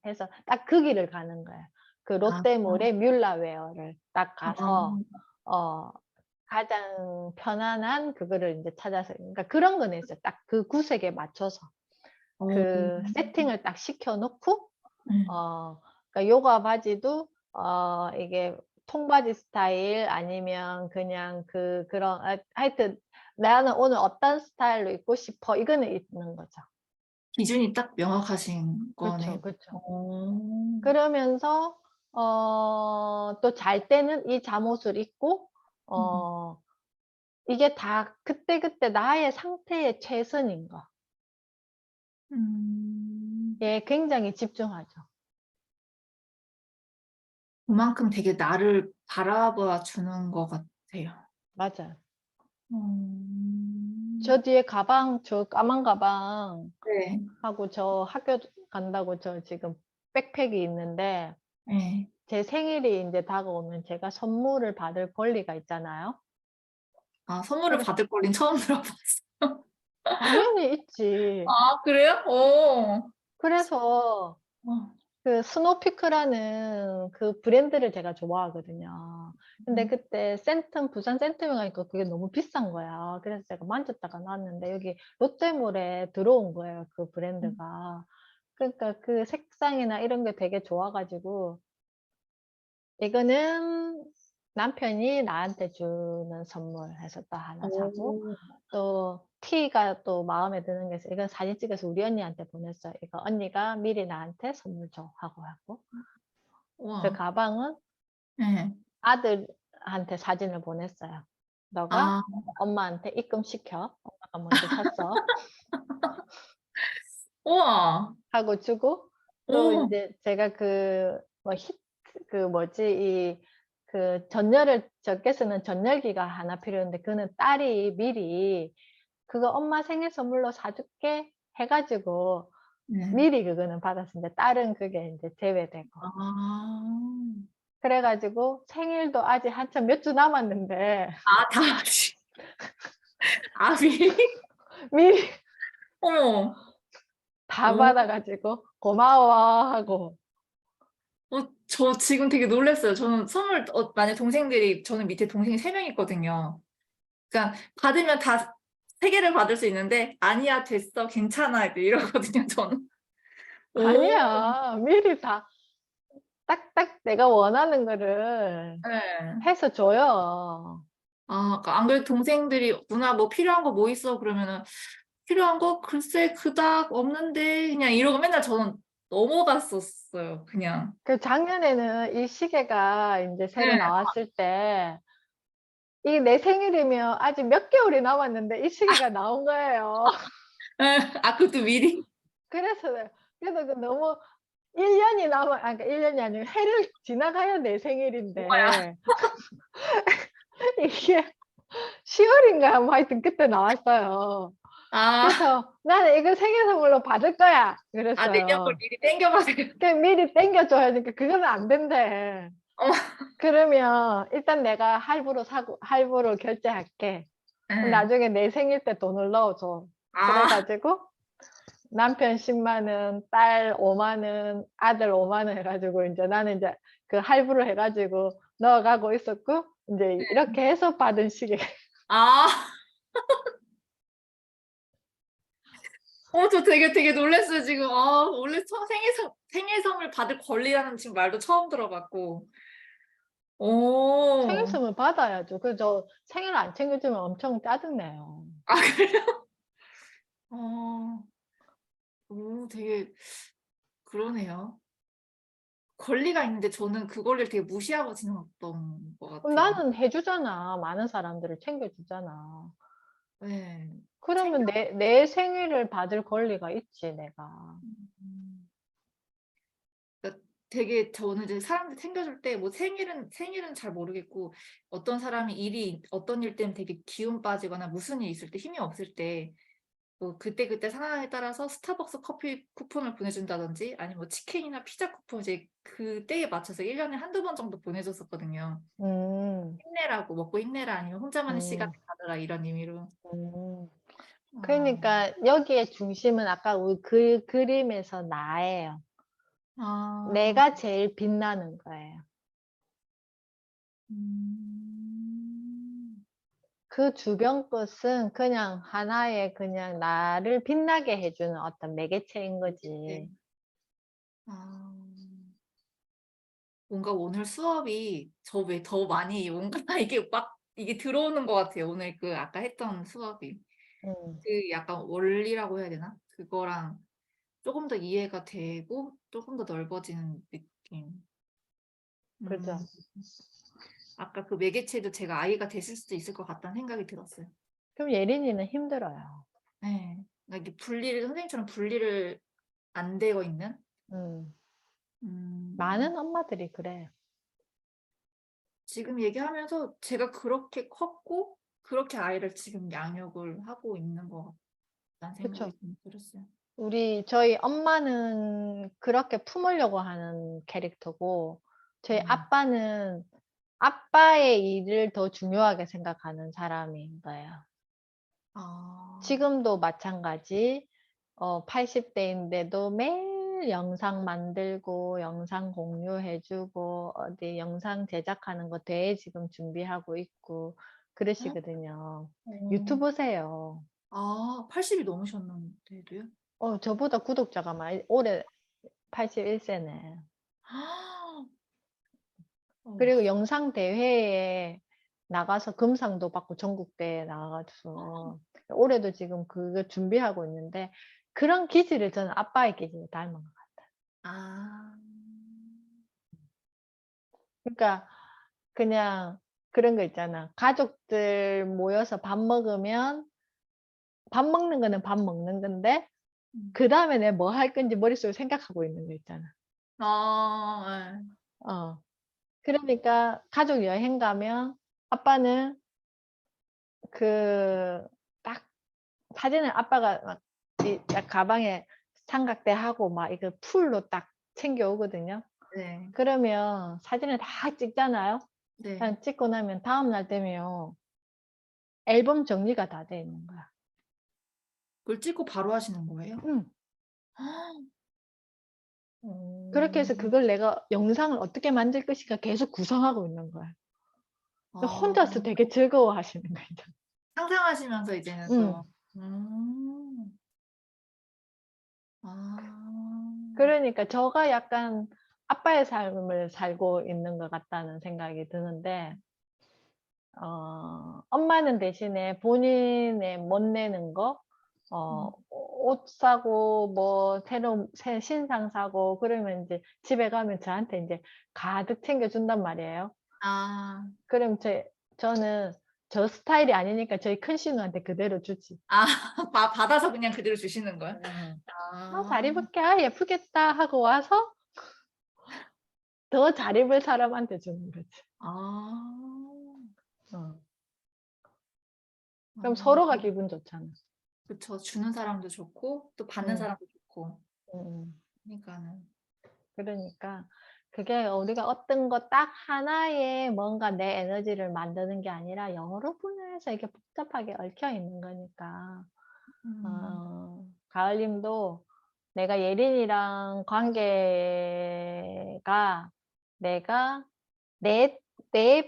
해서 딱 그 길을 가는 거예요. 그 아, 롯데몰의 뮬라웨어를 딱 아, 가서 어 가장 편안한 그거를 이제 찾아서 그러니까 그런 거는 있어요. 딱 그 구색에 맞춰서 그 세팅을 딱 시켜 놓고 그러니까 요가 바지도 이게 통바지 스타일 아니면 그냥 그런 하여튼 나는 오늘 어떤 스타일로 입고 싶어 이거는 있는 거죠. 기준이 딱 명확하신 그렇죠, 거네요. 그렇죠. 어. 그러면서 또 잘 때는 이 잠옷을 입고 음. 이게 다 그때그때 나의 상태에 최선인 거. 음. 예, 굉장히 집중하죠. 그만큼 되게 나를 바라봐 주는 것 같아요. 맞아요. 음. 저 뒤에 가방, 저 까만 가방하고 네. 저 학교 간다고 저 지금 백팩이 있는데 예. 제 생일이 인제 다가오면 제가 선물을 받을 권리가 있잖아요. 아, 선물을 그래 받을 권리는 처음 들어봤어요. 당연히 있지. 아, 그래요? 어. 그래서 어. 그 스노피크라는 그 브랜드를 제가 좋아하거든요. 근데 음. 그때 센텀 부산 센텀에 가니까 그게 너무 비싼 거야. 그래서 제가 만졌다가 놨는데 여기 롯데몰에 들어온 거예요, 그 음. 브랜드가. 그러니까 그 색상이나 이런 게 되게 좋아 가지고 이거는 남편이 나한테 주는 선물 해서 또 하나 사고 어. 또 티가 또 마음에 드는 게 있어요. 이건 사진 찍어서 우리 언니한테 보냈어요. "이거 언니가 미리 나한테 선물 줘." 하고. 그 우와. 가방은 예. 아들한테 사진을 보냈어요. "너가 아. 엄마한테 입금시켜. 엄마가 먼저 샀어." 우와. 하고 주고 또 어. 인제 제가 그 뭐지 그 전열을 적게 쓰는 전열기가 하나 필요했는데 그거는 딸이 미리 "그거 엄마 생일 선물로 사 줄게." 해 가지고 네. 미리 그거는 받았습니다. 딸은 그게 인제 제외되고. 아. 그래 가지고 생일도 아직 한참 몇 주 남았는데 아, 다 아시 아, 미리? 미리 어머. 다 어. 받아 가지고 "고마워." 하고. 저 지금 되게 놀랐어요. 저는 선물 만약 동생들이 저는 밑에 동생이 3명 있거든요. 그러니까 받으면 다 3 개를 받을 수 있는데 "아니야. 됐어. 괜찮아." 이렇게 이러거든요, 저는. 오. 아니야. 미리 다 딱딱 내가 원하는 거를 예. 해서 줘요. 아, 그러니까 안 그래도 동생들이 "누나 뭐 필요한 거 뭐 있어?" 그러면은 "필요한 거? 글쎄 그닥 없는데." 그냥 이러고 맨날 저는 넘어갔었어요, 그냥. 그 작년에는 이 시계가 인제 새로 네. 나왔을 때 이게 내 생일이면 아직 몇 개월이 남았는데 이 시계가 나온 거예요. 예. 아, 그것도 미리? 그래서 그 너무 1 년이 남아 그러니까 1 년이 아니고 해를 지나가야 내 생일인데 이게 10 월인가 뭐 하여튼 그때 나왔어요. 아. 그래서 "나는 이거 생일 선물로 받을 거야." 아, 내년 걸 그랬어요. 미리 땡겨 가세요. 그 미리 땡겨 줘야지. 그거는 안 된대. 어머. 그러면 "일단 내가 할부로 결제할게. 그럼 예. 나중에 내 생일 때 돈을 넣어 줘." 그래 아. 가지고 남편 10만 원, 딸 5만 원, 아들 5만 원 해 가지고 인제 나는 인제 그 할부를 해 가지고 넣어 가고 있었고 인제 이렇게 해서 받은 시계. 아. 저 되게 놀랐어요 지금. 아, 원래 생일 선물 받을 권리라는 지금 말도 처음 들어 봤고. 생일 어. 선물 받아야죠. 저 생일 안 챙겨 주면 엄청 짜증 내요. 아, 그래요? 어. 되게 그러네요. 권리가 있는데 저는 그 권리를 되게 무시하고 지냈던 것 그럼 같아요. 나는 해 주잖아. 많은 사람들을 챙겨 주잖아. 네. 그러면 챙겨. 내 생일을 받을 권리가 있지 내가. 음. 그러니까 되게 저는 이제 사람들 챙겨줄 때 뭐 생일은 잘 모르겠고 어떤 사람이 어떤 일 때문에 되게 기운 빠지거나 무슨 일이 있을 때 힘이 없을 때 뭐 그때그때 상황에 따라서 스타벅스 커피 쿠폰을 보내준다든지 아니면 뭐 치킨이나 피자 쿠폰 이제 그때에 맞춰서 1 년에 한두 번 정도 보내줬었거든요. 음. 힘내라고, "먹고 힘내라." 아니면 "혼자만의 시간을 음. 가져라." 이런 의미로. 음. 아. 그러니까 여기에 중심은 아까 우리 그림에서 나예요. 아. 내가 제일 빛나는 거예요. 음. 그 주변 것은 그냥 하나의 그냥 나를 빛나게 해주는 어떤 매개체인 네. 거지. 아, 뭔가 오늘 수업이 저 왜 더 많이 뭔가 이게 막 이게 들어오는 것 같아요. 오늘 그 아까 했던 수업이. 음, 그 약간 원리라고 해야 되나? 그거랑 조금 더 이해가 되고 조금 더 넓어지는 느낌. 그죠. 음. 아까 그 매개체도 제가 아이가 됐을 수도 있을 것 같다는 생각이 들었어요. 그럼 예린이는 힘들어요. 네. 그러니까 이게 분리를 선생님처럼 분리를 안 되어 있는? 음, 음. 많은 엄마들이 그래. 지금 얘기하면서 제가 그렇게 컸고 그렇게 아이를 지금 양육을 하고 있는 것 같다는 생각이 그쵸. 좀 들었어요. 저희 엄마는 그렇게 품으려고 하는 캐릭터고, 저희 음. 아빠는 아빠의 일을 더 중요하게 생각하는 사람인 거예요. 아. 지금도 마찬가지, 80대인데도 매일 영상 만들고, 영상 공유해주고, 어디 영상 제작하는 거 대회 지금 준비하고 있고, 헉? 그러시거든요. 어. 유튜브세요. 아 80이 넘으셨는데도요? 저보다 구독자가 많이, 올해 81세네. 그리고 와. 영상 대회에 나가서 금상도 받고 전국대회에 나가서 올해도 지금 그거 준비하고 있는데 그런 기질을 저는 아빠의 기질을 닮은 것 같아요. 아. 그러니까 그냥 그런 거 있잖아. 가족들 모여서 밥 먹으면 밥 먹는 거는 밥 먹는 건데 음. 그 다음에 내가 뭐 할 건지 머릿속에 생각하고 있는 거 있잖아. 아 예. 어. 그러니까 가족 여행 가면 아빠는 그 딱 사진을 아빠가 막 딱 가방에 삼각대 하고 막 이거 풀로 딱 챙겨 오거든요. 네. 그러면 사진을 다 찍잖아요. 네. 그냥 찍고 나면 다음 날 되면 앨범 정리가 다 돼 있는 거야. 그걸 찍고 바로 하시는 거예요? 응. 그렇게 해서 음. 그걸 내가 영상을 어떻게 만들 것인가 계속 구성하고 있는 거야. 아. 혼자서 되게 즐거워하시는 거예요. 상상하시면서 이제는 또 응. 음. 아. 그러니까 저가 약간 아빠의 삶을 살고 있는 것 같다는 생각이 드는데 엄마는 대신에 본인의 못 내는 거, 음. 옷 사고, 뭐, 새 신상 사고, 그러면 이제 집에 가면 저한테 이제 가득 챙겨준단 말이에요. 아. 그럼 저는 저 스타일이 아니니까 저희 큰 신우한테 그대로 주지. 아 받아서 그냥 그대로 주시는 거예요? 음. 잘 아. 입을게. 예쁘겠다. 하고 와서 더 잘 입을 사람한테 주는 거지. 아. 어. 그럼 서로가 아. 기분 좋잖아. 그쵸. 주는 사람도 좋고 또 받는 음, 사람도 좋고. 음. 그러니까는. 그러니까 그게 우리가 어떤 거 딱 하나에 뭔가 내 에너지를 만드는 게 아니라 여러 분야에서 이게 복잡하게 얽혀 있는 거니까. 음. 가을님도 내가 예린이랑 관계가 내가 내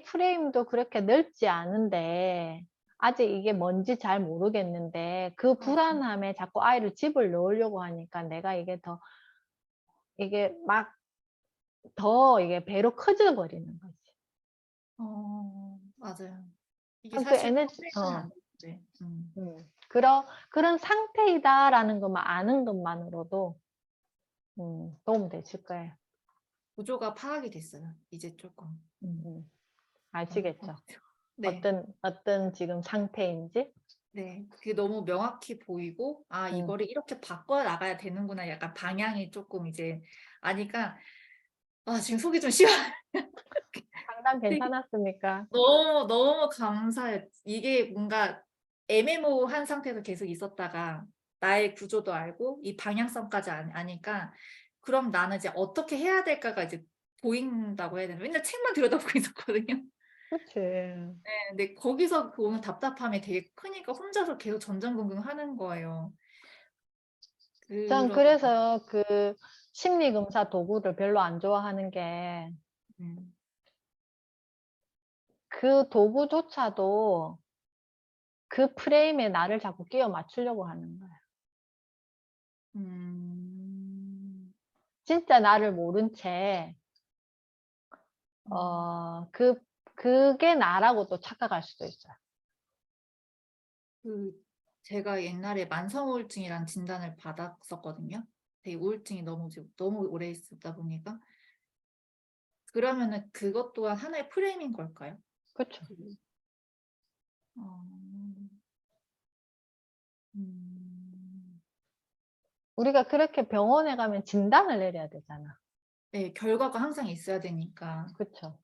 프레임도 그렇게 넓지 않은데 아직 이게 뭔지 잘 모르겠는데 그 맞아. 불안함에 자꾸 아이를 집을 넣으려고 하니까 내가 이게 막 더 이게 배로 커져 버리는 거지. 맞아요. 이게 그 사실 에너지 평생은 안 되는데. 음. 그런 상태이다라는 것만 아는 것만으로도 도움 되실 거예요. 구조가 파악이 됐어요. 이제 쪼끔. 음. 너무 아시겠죠? 고맙죠. 네. 어떤 지금 상태인지? 네. 그게 너무 명확히 보이고 '아 음. 이거를 이렇게 바꿔 나가야 되는구나.' 약간 방향이 쪼끔 이제 아니까 지금 속이 좀 시원해요. 상담 괜찮았습니까? 너무 감사해요. 이게 뭔가 애매모호한 상태에서 계속 있었다가 나의 구조도 알고 이 방향성까지 아니까 그럼 나는 이제 어떻게 해야 될까가 이제 보인다고 해야 되나? 맨날 책만 들여다보고 있었거든요. 그치. 네. 근데 거기서 그 오는 답답함이 되게 크니까 혼자서 계속 전전긍긍하는 거예요. 전 그러다 그래서 그 심리검사 도구를 별로 안 좋아하는 게 음. 그 도구조차도 그 프레임에 나를 자꾸 끼워 맞추려고 하는 거야. 음. 진짜 나를 모른 채 음. 그게 나라고 또 착각할 수도 있어요. 그 제가 옛날에 만성 우울증이란 진단을 받았었거든요. 되게 우울증이 너무 오래 있었다 보니까. 그러면은 그것 또한 하나의 프레임인 걸까요? 그쵸. 그 어. 음. 우리가 그렇게 병원에 가면 진단을 내려야 되잖아. 네. 결과가 항상 있어야 되니까. 그쵸.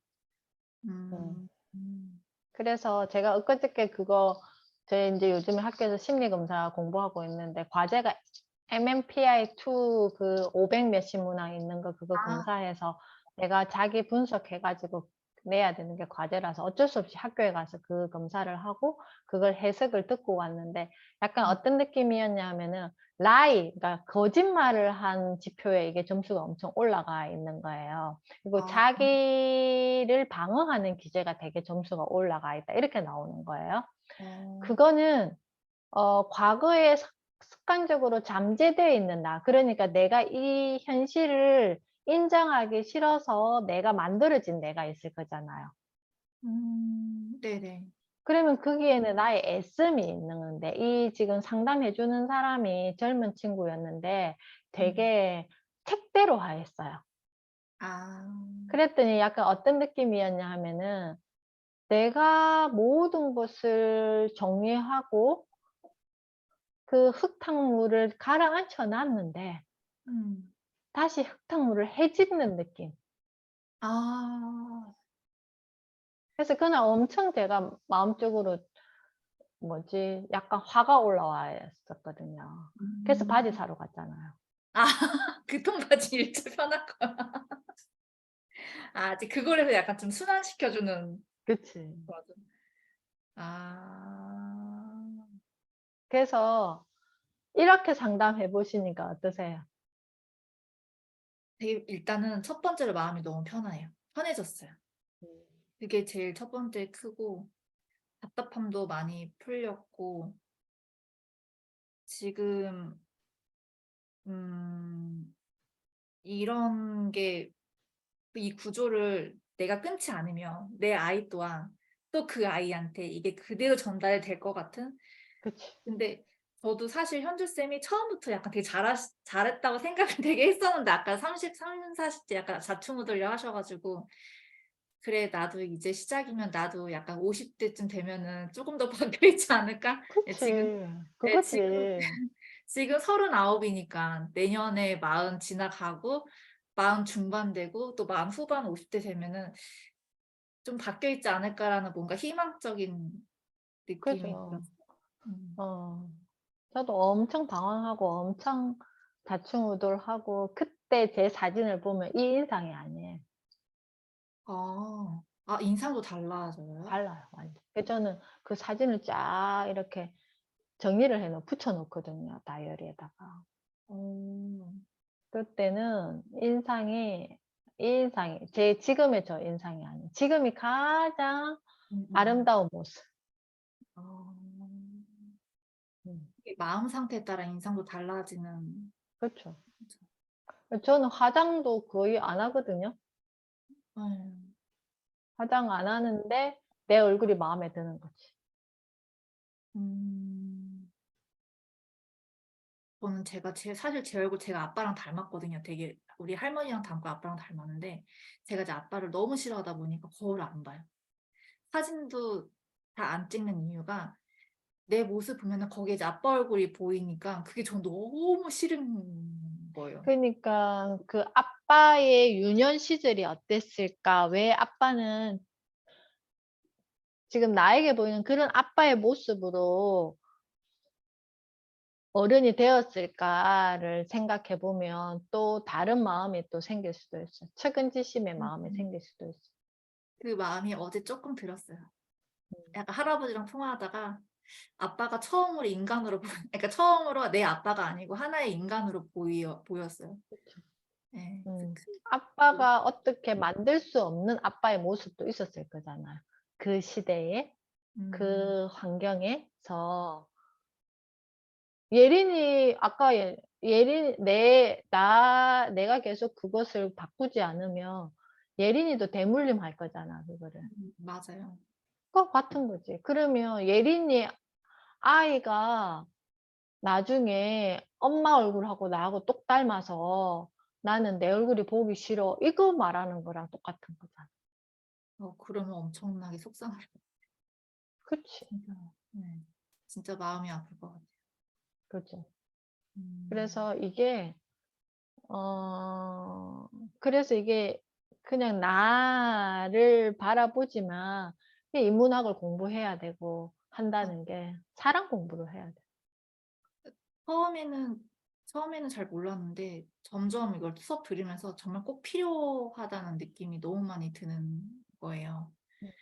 음. 음. 음. 그래서 제가 엊그저께 그거 제 인제 요즘에 학교에서 심리 검사 공부하고 있는데 과제가 MMPI-2 그 500 몇십 문항 있는 거 그거 아. 검사해서 내가 자기 분석해 가지고 내야 되는 게 과제라서 어쩔 수 없이 학교에 가서 그 검사를 하고 그걸 해석을 듣고 왔는데 약간 음. 어떤 느낌이었냐면은 그러니까 거짓말을 한 지표에 이게 점수가 엄청 올라가 있는 거예요. 그리고 아. 자기를 방어하는 기제가 되게 점수가 올라가 있다. 이렇게 나오는 거예요. 어. 그거는 과거에 습관적으로 잠재되어 있는 나. 그러니까 내가 이 현실을 인정하기 싫어서 내가 만들어진 내가 있을 거잖아요. 네네. 그러면 거기에는 나의 애씀이 있는데 이 지금 상담해 주는 사람이 젊은 친구였는데 음. 되게 택대로 하였어요. 아. 그랬더니 약간 어떤 느낌이었냐 하면은 내가 모든 것을 정리하고 그 흙탕물을 가라앉혀 놨는데 음. 다시 흙탕물을 헤집는 느낌. 아. 그래서 그날 엄청 제가 마음적으로 뭐지 약간 화가 올라왔었거든요. 그래서 바지 음. 사러 갔잖아요. 아 그 통바지 일자 편한 거. 아 이제 그거에서 약간 좀 순환시켜 주는. 그치. 맞아. 아. 그래서 이렇게 상담해 보시니까 어떠세요? 되게 일단은 첫 번째로 마음이 너무 편해요. 편해졌어요. 음. 그게 제일 첫 번째 크고 답답함도 많이 풀렸고 지금 음 이런 게 이 구조를 내가 끊지 않으면 내 아이 또한 또 그 아이한테 이게 그대로 전달이 될 것 같은. 그치. 근데 저도 사실 현주 쌤이 처음부터 약간 되게 잘했다고 생각을 되게 했었는데 아까 30-40대 약간 좌충우돌려 하셔 가지고 '그래 나도 이제 시작이면 나도 약간 50 대쯤 되면은 쪼금 더 바뀌어 있지 않을까?' 예 지금 그치. 예 그거지. 지금 39 이니까 내년에 40 지나가고 40 중반 되고 또 40 후반 50대 되면은 '좀 바뀌어 있지 않을까.'라는 뭔가 희망적인 느낌이 그죠. 들었어요. 음. 어. 저도 엄청 당황하고 엄청 다충우돌하고 그때 제 사진을 보면 이 인상이 아니에요. 아. 아 인상도 달라져요? 달라요 완전. 그래서 저는 그 사진을 쫙 이렇게 정리를 붙여 놓거든요 다이어리에다가. 어. 그때는 이 인상이 제 지금의 저 인상이 아니에요. 지금이 가장 음음음. 아름다운 모습. 아. 음. 이게 마음 상태에 따라 인상도 달라지는. 그쵸. 그쵸. 저는 화장도 거의 안 하거든요. 예. 화장 안 하는데 내 얼굴이 마음에 드는 거지. 음. 저는 사실 제 얼굴 제가 아빠랑 닮았거든요. 되게 우리 할머니랑 닮고 아빠랑 닮았는데 제가 이제 아빠를 너무 싫어하다 보니까 거울을 안 봐요. 사진도 잘 안 찍는 이유가 내 모습 보면은 거기에 이제 아빠 얼굴이 보이니까 그게 전 너무 싫은 거예요. 그니까 그 아빠의 유년 시절이 어땠을까? 왜 아빠는 지금 나에게 보이는 그런 아빠의 모습으로 어른이 되었을까를 생각해 보면 또 다른 마음이 또 생길 수도 있어요. 측은지심의 마음이 음음. 생길 수도 있어요. 그 마음이 어제 쪼끔 들었어요. 음. 약간 할아버지랑 통화하다가 아빠가 처음으로 인간으로 그러니까 처음으로 내 아빠가 아니고 하나의 인간으로 보였어요. 그쵸. 예. 그래서 음. 그 아빠가 어떻게 만들 수 없는 아빠의 모습도 있었을 거잖아요, 그 시대에. 그 환경에서 예린이 아까 예린 내가 계속 그것을 바꾸지 않으면 예린이도 대물림할 거잖아 그거를. 맞아요. 똑같은 거지. 그러면 예린이 아이가 나중에 엄마 얼굴하고 나하고 똑 닮아서 "나는 내 얼굴이 보기 싫어." 이거 말하는 거랑 똑같은 거잖아. 그러면 엄청나게 속상할 것 같아요. 그치. 진짜. 네. 진짜 마음이 아플 것 같아요. 그죠. 음. 그래서 이게 어 그래서 이게 그냥 나를 바라보지만 이 인문학을 공부해야 되고 아 한다는 게 사람 공부를 해야 돼. 처음에는 처음에는 잘 몰랐는데 점점 이걸 수업 들으면서 정말 꼭 필요하다는 느낌이 너무 많이 드는 거예요. 음.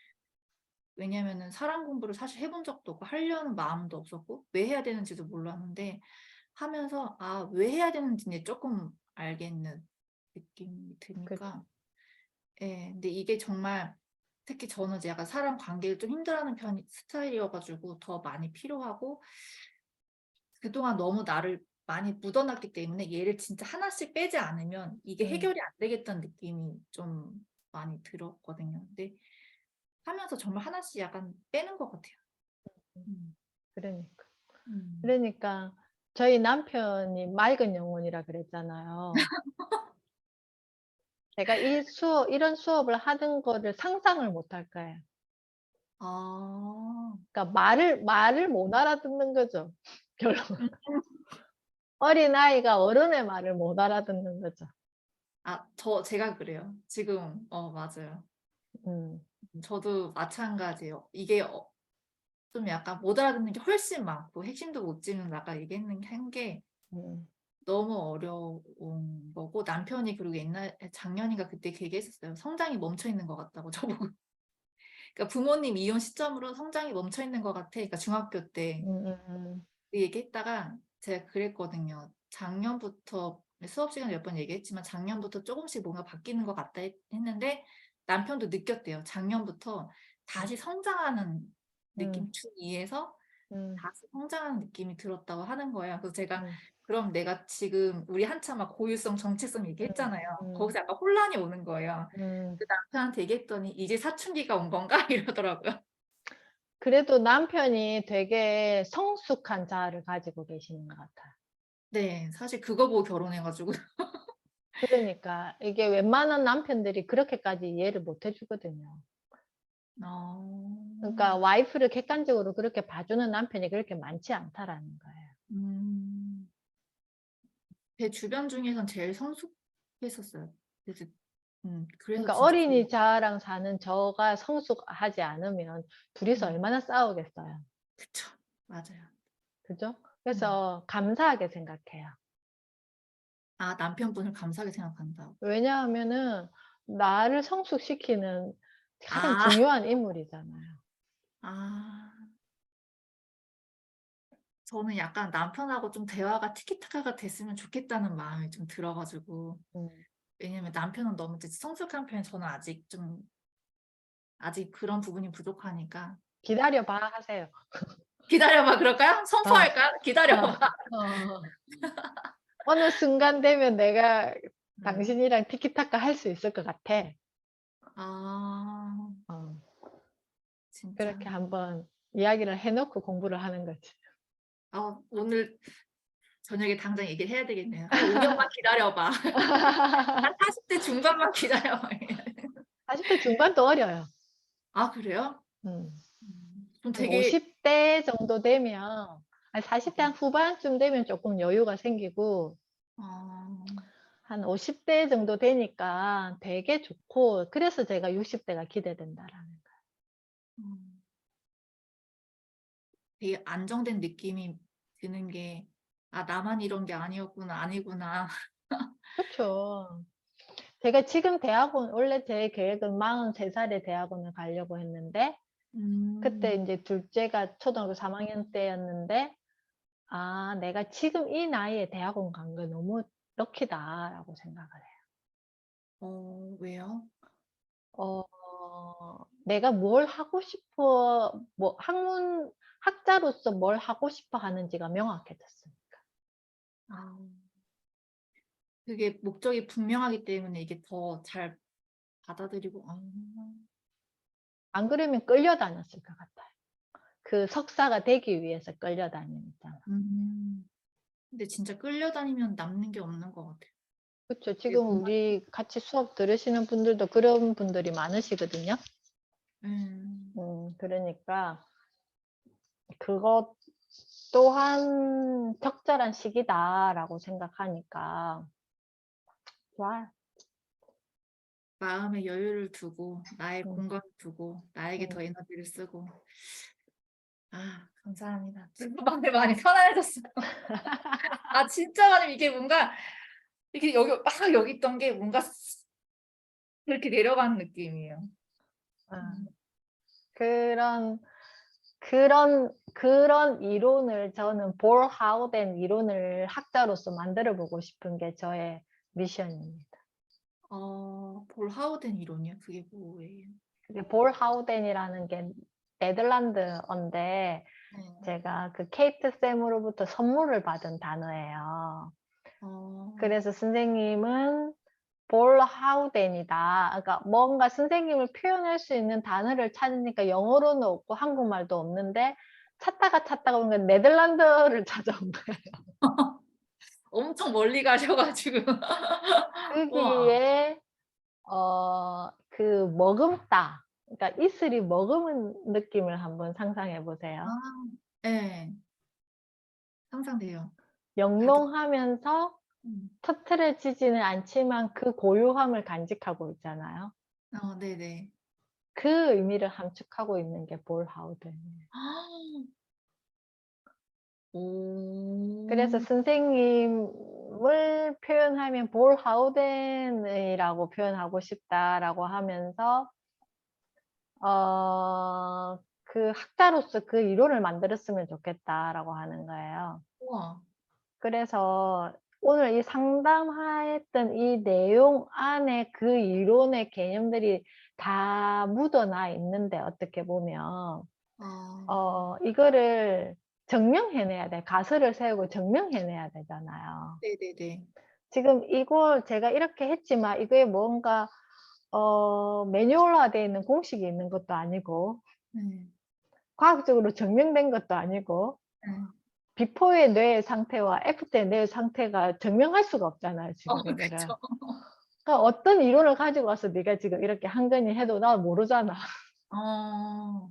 왜냐면은 사람 공부를 사실 해본 적도 없고 하려는 마음도 없었고 왜 해야 되는지도 몰랐는데 하면서 왜 해야 되는지 이제 쪼끔 알겠는 느낌이 그죠. 드니까 예 근데 이게 정말 특히 저는 이제 약간 사람 관계를 좀 힘들어하는 스타일이어 가지고 더 많이 필요하고 그동안 너무 나를 많이 묻어 놨기 때문에 얘를 진짜 하나씩 빼지 않으면 이게 음. 해결이 안 되겠다는 느낌이 좀 많이 들었거든요. 근데 하면서 정말 하나씩 약간 빼는 것 같아요. 음. 음. 그러니까. 음. 그러니까 저희 남편이 맑은 영혼이라 그랬잖아요. 제가 이런 수업을 하는 거를 상상을 못할 거예요. 아. 그러니까 말을 못 알아듣는 거죠. 결론. 음. 어린아이가 어른의 말을 못 알아듣는 거죠. 제가 그래요. 지금 맞아요. 음. 저도 마찬가지예요. 이게 좀 약간 못 알아듣는 게 훨씬 많고 핵심도 못 짚는 아까 얘기했는 한 게 음. 너무 어려운 거고 남편이 그리고 작년인가 그때 그 얘기했었어요. 성장이 멈춰 있는 것 같다고 저보고. 그러니까 부모님 이혼 시점으로 성장이 멈춰 있는 것 같아. 그러니까 중학교 때 음음음. 그 얘기했다가 제가 그랬거든요. 작년부터 수업 시간에 몇 번 얘기했지만 작년부터 쪼금씩 뭔가 바뀌는 것 같다 했는데 남편도 느꼈대요. 작년부터 음. 다시 성장하는 느낌 음. 중2에서 음. 다시 성장하는 느낌이 들었다고 하는 거예요. 그래서 제가 음. 그럼 내가 지금 우리 한참 막 고유성, 정체성 음. 얘기했잖아요. 음. 거기서 약간 혼란이 오는 거예요. 음. 그 남편한테 얘기했더니 "이제 사춘기가 온 건가?" 이러더라고요. 그래도 남편이 되게 성숙한 자아를 가지고 계시는 것 같아요. 네. 사실 그거 보고 결혼해 가지고 그러니까 이게 웬만한 남편들이 그렇게까지 이해를 못 해 주거든요. 어. 그러니까 와이프를 객관적으로 그렇게 봐주는 남편이 그렇게 많지 않다라는 거예요. 음. 제 주변 중에선 제일 성숙했었어요. 그래서 그러니까 진짜 좋은 어린이 자아랑 사는 저가 성숙하지 않으면 둘이서 음 얼마나 싸우겠어요. 그쵸. 맞아요. 그죠? 음. 그래서 감사하게 생각해요. 남편분을 감사하게 생각한다. 왜냐하면은 나를 성숙시키는 가장 아. 중요한 인물이잖아요. 아. 저는 약간 남편하고 좀 대화가 티키타카가 됐으면 좋겠다는 마음이 좀 들어 가지고 음. 왜냐면 남편은 너무 이제 성숙한 편이 저는 아직 그런 부분이 부족하니까 "기다려 봐." 하세요. 기다려 봐 그럴까요? 어. 선포할까요? 기다려 어. 봐. 어. 어느 순간 되면 내가 음. 당신이랑 티키타카 할 수 있을 것 같아. 아. 어. 진짜. 그렇게 한번 이야기를 해 놓고 공부를 하는 거지. 오늘 저녁에 당장 얘기를 해야 되겠네요. "한 5 년만 기다려 봐. 한 40대 중반만 기다려 봐." 40대 중반도 어려요. 그래요? 음. 좀 한 되게 50대 정도 되면 40대 한 후반쯤 되면 쪼끔 여유가 생기고 아. 한 50대 정도 되니까 되게 좋고 그래서 제가 60 대가 기대된다라는 거예요. 음. 되게 안정된 느낌이 드는 게 '나만 이런 게 아니었구나. 아니구나.' 그쵸. 제가 지금 대학원 원래 제 계획은 43 살에 대학원을 가려고 했는데 그때 음. 인제 둘째가 초등학교 3 학년 때였는데 '아 내가 지금 이 나이에 대학원 간 거 너무 럭키다.'라고 생각을 해요. 왜요? 어 내가 뭘 하고 싶어, 뭐 학자로서 뭘 하고 싶어 하는지가 명확해졌으니까. 아, 그게 목적이 분명하기 때문에 이게 더 잘 받아들이고, 안 그러면 끌려다녔을 것 같아요. 그 석사가 되기 위해서 끌려다니잖아. 근데 진짜 끌려다니면 남는 게 없는 것 같아요. 그쵸. 이게 지금 뭔가, 우리 같이 수업 들으시는 분들도 그런 분들이 많으시거든요. 그러니까 그것 또한 적절한 시기다라고 생각하니까 좋아요. 마음의 여유를 두고, 나의 음, 공간을 두고, 나에게 음. 더 에너지를 쓰고. 아, 감사합니다. 마음이 많이 편안해졌어요. 아, 진짜 많이 이게 뭔가, 이게 여기 있던 게 뭔가 이렇게 내려가는 느낌이에요. 어, 음. 그런 이론을 저는 볼 하우덴 이론을 학자로서 만들어 보고 싶은 게 저의 미션입니다. 볼 하우덴 이론이요? 그게 뭐예요? 볼 하우덴이라는 게 네덜란드어인데 네. 제가 그 케이트 쌤으로부터 선물을 받은 단어예요. 어, 그래서 선생님은 볼 하우덴이다. 그러니까 뭔가 선생님을 표현할 수 있는 단어를 찾으니까 영어로는 없고 한국말도 없는데 찾다가 보니까 네덜란드어를 찾아온 거예요. 엄청 멀리 가셔가지고. 우와. 거기에 그 머금다. 그러니까 이슬이 머금은 느낌을 한번 상상해 아, 보세요. 네. 상상돼요. 가득. 영롱하면서 음. 터트려지지는 않지만 그 고요함을 간직하고 있잖아요. 네네. 그 의미를 함축하고 있는 게 볼 하우덴이에요. 그래서 오. 선생님을 표현하면 볼 하우덴이라고 표현하고 싶다라고 하면서 그 학자로서 그 이론을 만들었으면 좋겠다라고 하는 거예요. 우와. 그래서 오늘 이 상담했던 이 내용 안에 그 이론의 개념들이 다 묻어나 있는데 어떻게 보면 아, 이거를 증명해내야 돼. 가설을 세우고 증명해내야 되잖아요. 네네네. 지금 이걸 제가 이렇게 했지만 이거에 뭔가 매뉴얼화되어 있는 공식이 있는 것도 아니고 네. 과학적으로 증명된 것도 아니고 네. 비포의 뇌 상태와 애프터의 뇌 상태가 증명할 수가 없잖아요, 지금 이거를. 그쵸. 그러니까 어떤 이론을 가지고 와서 네가 지금 이렇게 한 거니 해도 나 모르잖아. 어,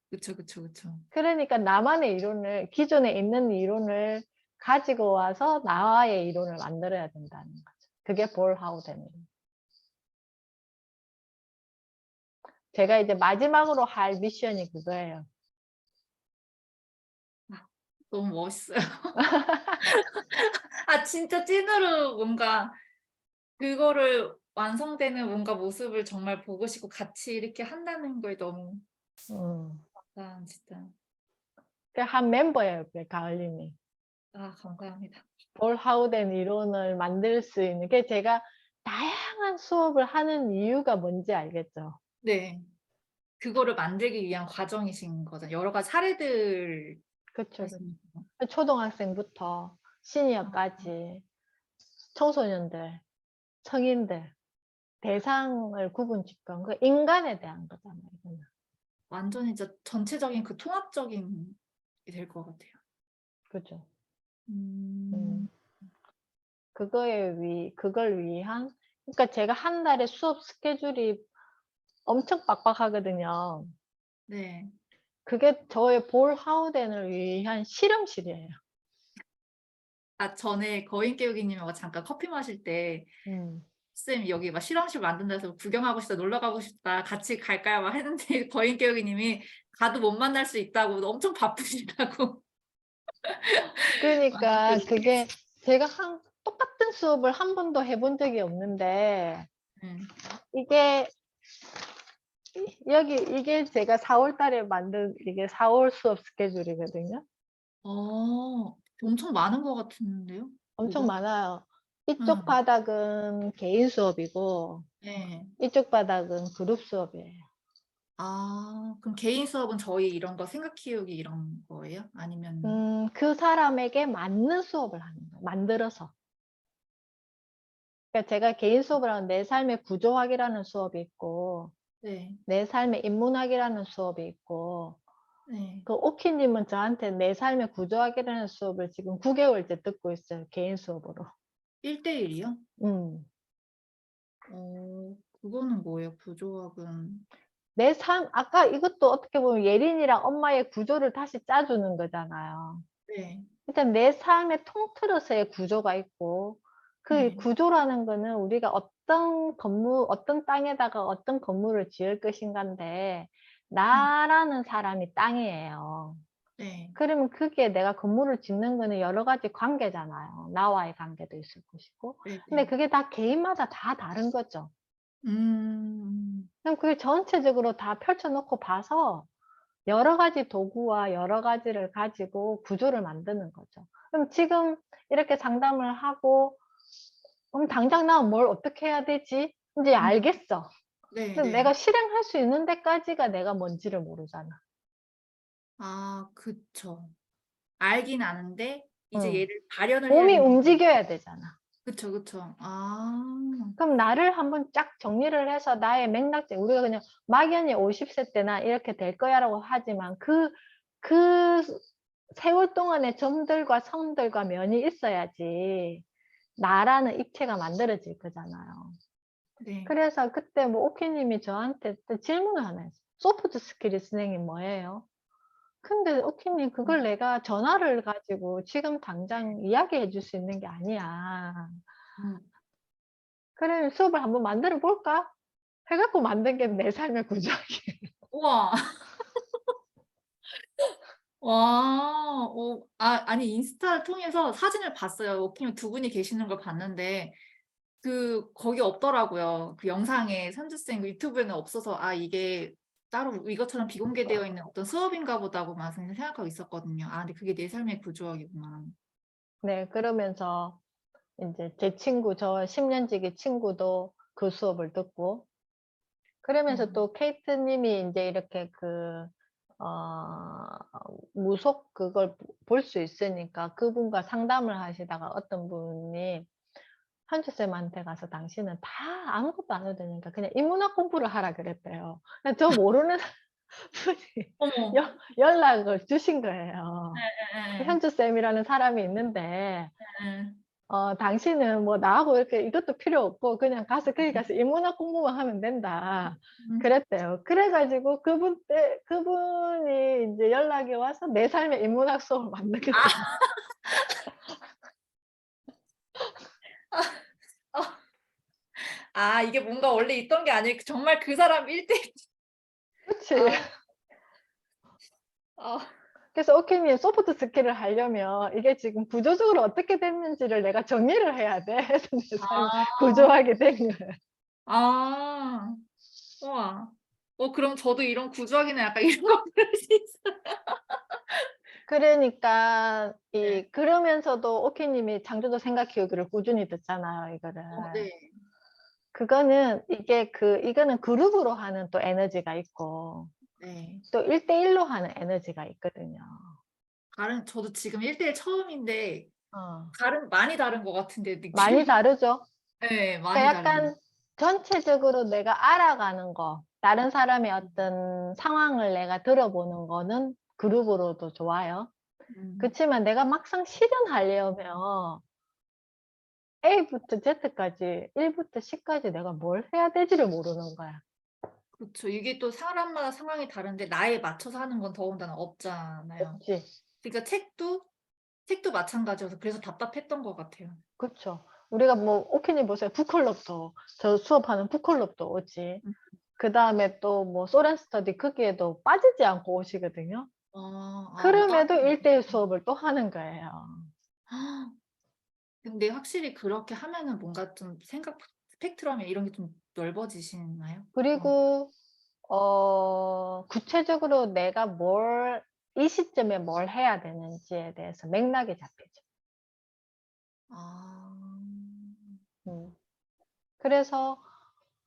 그쵸, 그쵸, 그쵸. 그러니까 나만의 이론을, 기존에 있는 이론을 가지고 와서 나의 이론을 만들어야 된다는 거죠. 그게 볼 하우덴이에요. 제가 이제 마지막으로 할 미션이 그거예요. 아, 너무 멋있어요. 아, 진짜 찐으로 뭔가 그거를 완성되는 뭔가 모습을 정말 보고 싶고 같이 이렇게 한다는 거에 너무 음. 진짜. 한 멤버예요, 그 가을님이. 아, 감사합니다. 볼 하우덴 이론을 만들 수 있는 게 제가 다양한 수업을 하는 이유가 뭔지 알겠죠? 네. 그거를 만들기 위한 과정이신 거잖아요. 여러 가지 사례들 그쵸, 그쵸. 말씀이신 거. 초등학생부터 아, 시니어까지 청소년들, 성인들, 대상을 구분 짓건 그 인간에 대한 거잖아요, 이거는. 완전히 진짜 전체적인 그 통합적인 게 될 것 같아요. 그죠? 음. 음. 그걸 위한, 그러니까 제가 한 달에 수업 스케줄이 엄청 빡빡하거든요. 네. 그게 저의 볼 하우덴을 위한 실험실이에요. 아, 전에 거인깨우기 님하고 잠깐 커피 마실 때 음. "쌤 여기 막 실험실 만든다 해서 구경하고 싶다. 놀러 가고 싶다. 같이 갈까요?" 막 했는데 거인깨우기 님이 가도 못 만날 수 있다고 엄청 바쁘시다고. 그러니까 말씀해 그게 제가 똑같은 수업을 한 번도 해본 적이 없는데 음. 이게 이게 제가 4월 달에 만든 이게 4월 수업 스케줄이거든요. 엄청 많은 것 같은데요? 엄청 뭐가? 많아요. 이쪽 음. 바닥은 개인 수업이고 네. 이쪽 바닥은 그룹 수업이에요. 그럼 개인 수업은 저희 이런 거 생각 키우기 이런 거예요? 아니면 그 사람에게 맞는 수업을 하는 거예요. 만들어서. 그러니까 제가 개인 수업을 하는 내 삶의 구조학이라는 수업이 있고, 네, 내 삶의 인문학이라는 수업이 있고, 네. 그 오키님은 저한테 내 삶의 구조학이라는 수업을 지금 9개월째 듣고 있어요. 개인 수업으로. 1대1이요? 음. 그거는 뭐예요? 구조학은. 내 삶, 아까 이것도 어떻게 보면 예린이랑 엄마의 구조를 다시 짜주는 거잖아요. 네, 일단 내 삶의 통틀어서의 구조가 있고, 그 네, 구조라는 거는 우리가 어떤 건물, 어떤 땅에다가 어떤 건물을 지을 것인가인데, 네, 나라는 사람이 땅이에요. 네, 그러면 그게 내가 건물을 짓는 거는 여러 가지 관계잖아요. 나와의 관계도 있을 것이고. 네, 근데 네. 그게 다 개인마다 다 다른 거죠. 음, 그럼 그게 전체적으로 다 펼쳐놓고 봐서 여러 가지 도구와 여러 가지를 가지고 구조를 만드는 거죠. 그럼 지금 이렇게 상담을 하고, 그럼 당장 나 뭘 어떻게 해야 되지? 이제 음, 알겠어. 네, 근데 네. 내가 실행할 수 있는 데까지가 내가 뭔지를 모르잖아. 그쵸. 알긴 아는데, 이제 응. 얘를 발현을 해야 몸이 되는 거. 움직여야 되잖아. 그쵸, 그쵸. 그럼 나를 한번 쫙 정리를 해서 나의 맥락적, 우리가 그냥 막연히 50세 때나 이렇게 될 거야라고 하지만 그 세월 동안의 점들과 선들과 면이 있어야지 나라는 입체가 만들어질 거잖아요. 네. 그래서 그때 뭐 오키님이 저한테 또 질문을 하나 했어요. 소프트 스킬 리스닝이 뭐예요? 근데 오키님 그걸 내가 전화를 가지고 지금 당장 이야기해 줄 수 있는 게 아니야. 음, 그래 수업을 한번 만들어 볼까? 해갖고 만든 게 내 삶의 구조학이에요. 우와. 와, 아니, 인스타를 통해서 사진을 봤어요. 워킹 두 분이 계시는 걸 봤는데, 거기 없더라고요. 그 영상에 선주쌤 유튜브에는 없어서, 이게 따로 이것처럼 비공개되어 있는 어떤 수업인가 보다고만 생각하고 있었거든요. 근데 그게 내 삶의 구조학이구나. 네, 그러면서 이제 제 친구, 저 10년지기 친구도 그 수업을 듣고, 그러면서 음, 또 케이트님이 이제 이렇게 무속 그걸 볼 수 있으니까 그분과 상담을 하시다가 어떤 분이 현주쌤한테 가서 당신은 다 아무것도 안 해도 되니까 그냥 인문학 공부를 하라 그랬대요. 근데 저 모르는 분이 어머. 연락을 주신 거예요. 예, 현주쌤이라는 사람이 있는데, 예, 예. 당신은 뭐 나하고 이렇게 이것도 필요 없고 그냥 가서 거기 가서 인문학 공부만 하면 된다. 음. 그랬대요. 그래가지고 그분이 이제 연락이 와서 내 삶의 인문학 수업을 만들게 아, 됐어요. 어, 이게 뭔가 원래 있던 게 아니고 정말 그 사람 1대1. 그렇지. 아, 아, 그래서 오케이님 소프트 스킬을 하려면 이게 지금 구조적으로 어떻게 됐는지를 내가 정리를 해야 돼. 해서 내 삶이 아, 구조하게 된 거예요. 아, 우와. 그럼 저도 이런 구조학이나 약간 이런 거 배울 수 있어요. 그러니까 네. 그러면서도 오케이님이 창조적 생각 키우기를 꾸준히 듣잖아요, 이거를. 네. 그거는 이거는 그룹으로 하는 또 에너지가 있고 네. 또 1대1로 하는 에너지가 있거든요. 저도 지금 1대1 처음인데, 어, 많이 다른 것 같은데, 많이 느낌이. 다르죠? 네, 많이 그러니까 다르네요. 약간 전체적으로 내가 알아가는 거, 다른 사람의 어떤 상황을 내가 들어보는 거는 그룹으로도 좋아요. 음, 그렇지만 내가 막상 실현하려면 A부터 Z까지, 1부터 10까지 내가 뭘 해야 될지를 모르는 거야. 그렇죠. 이게 또 사람마다 상황이 다른데, 나에 맞춰서 하는 건 더군다나 없잖아요. 없지? 그러니까 책도 마찬가지여서 그래서 답답했던 것 같아요. 그렇죠. 우리가 뭐 오케이 보세요. 북클럽도 저 수업하는 북클럽도 오지. 음. 그 다음에 또 뭐 소렌 스터디 거기에도 빠지지 않고 오시거든요. 뭐 그럼에도 다른. 1대1 수업을 또 하는 거예요. 근데 확실히 그렇게 하면은 뭔가 좀 생각 스펙트럼이 이런 게 좀 넓어지시나요? 그리고 구체적으로 내가 이 시점에 뭘 해야 되는지에 대해서 맥락이 잡히죠. 아. 음. 그래서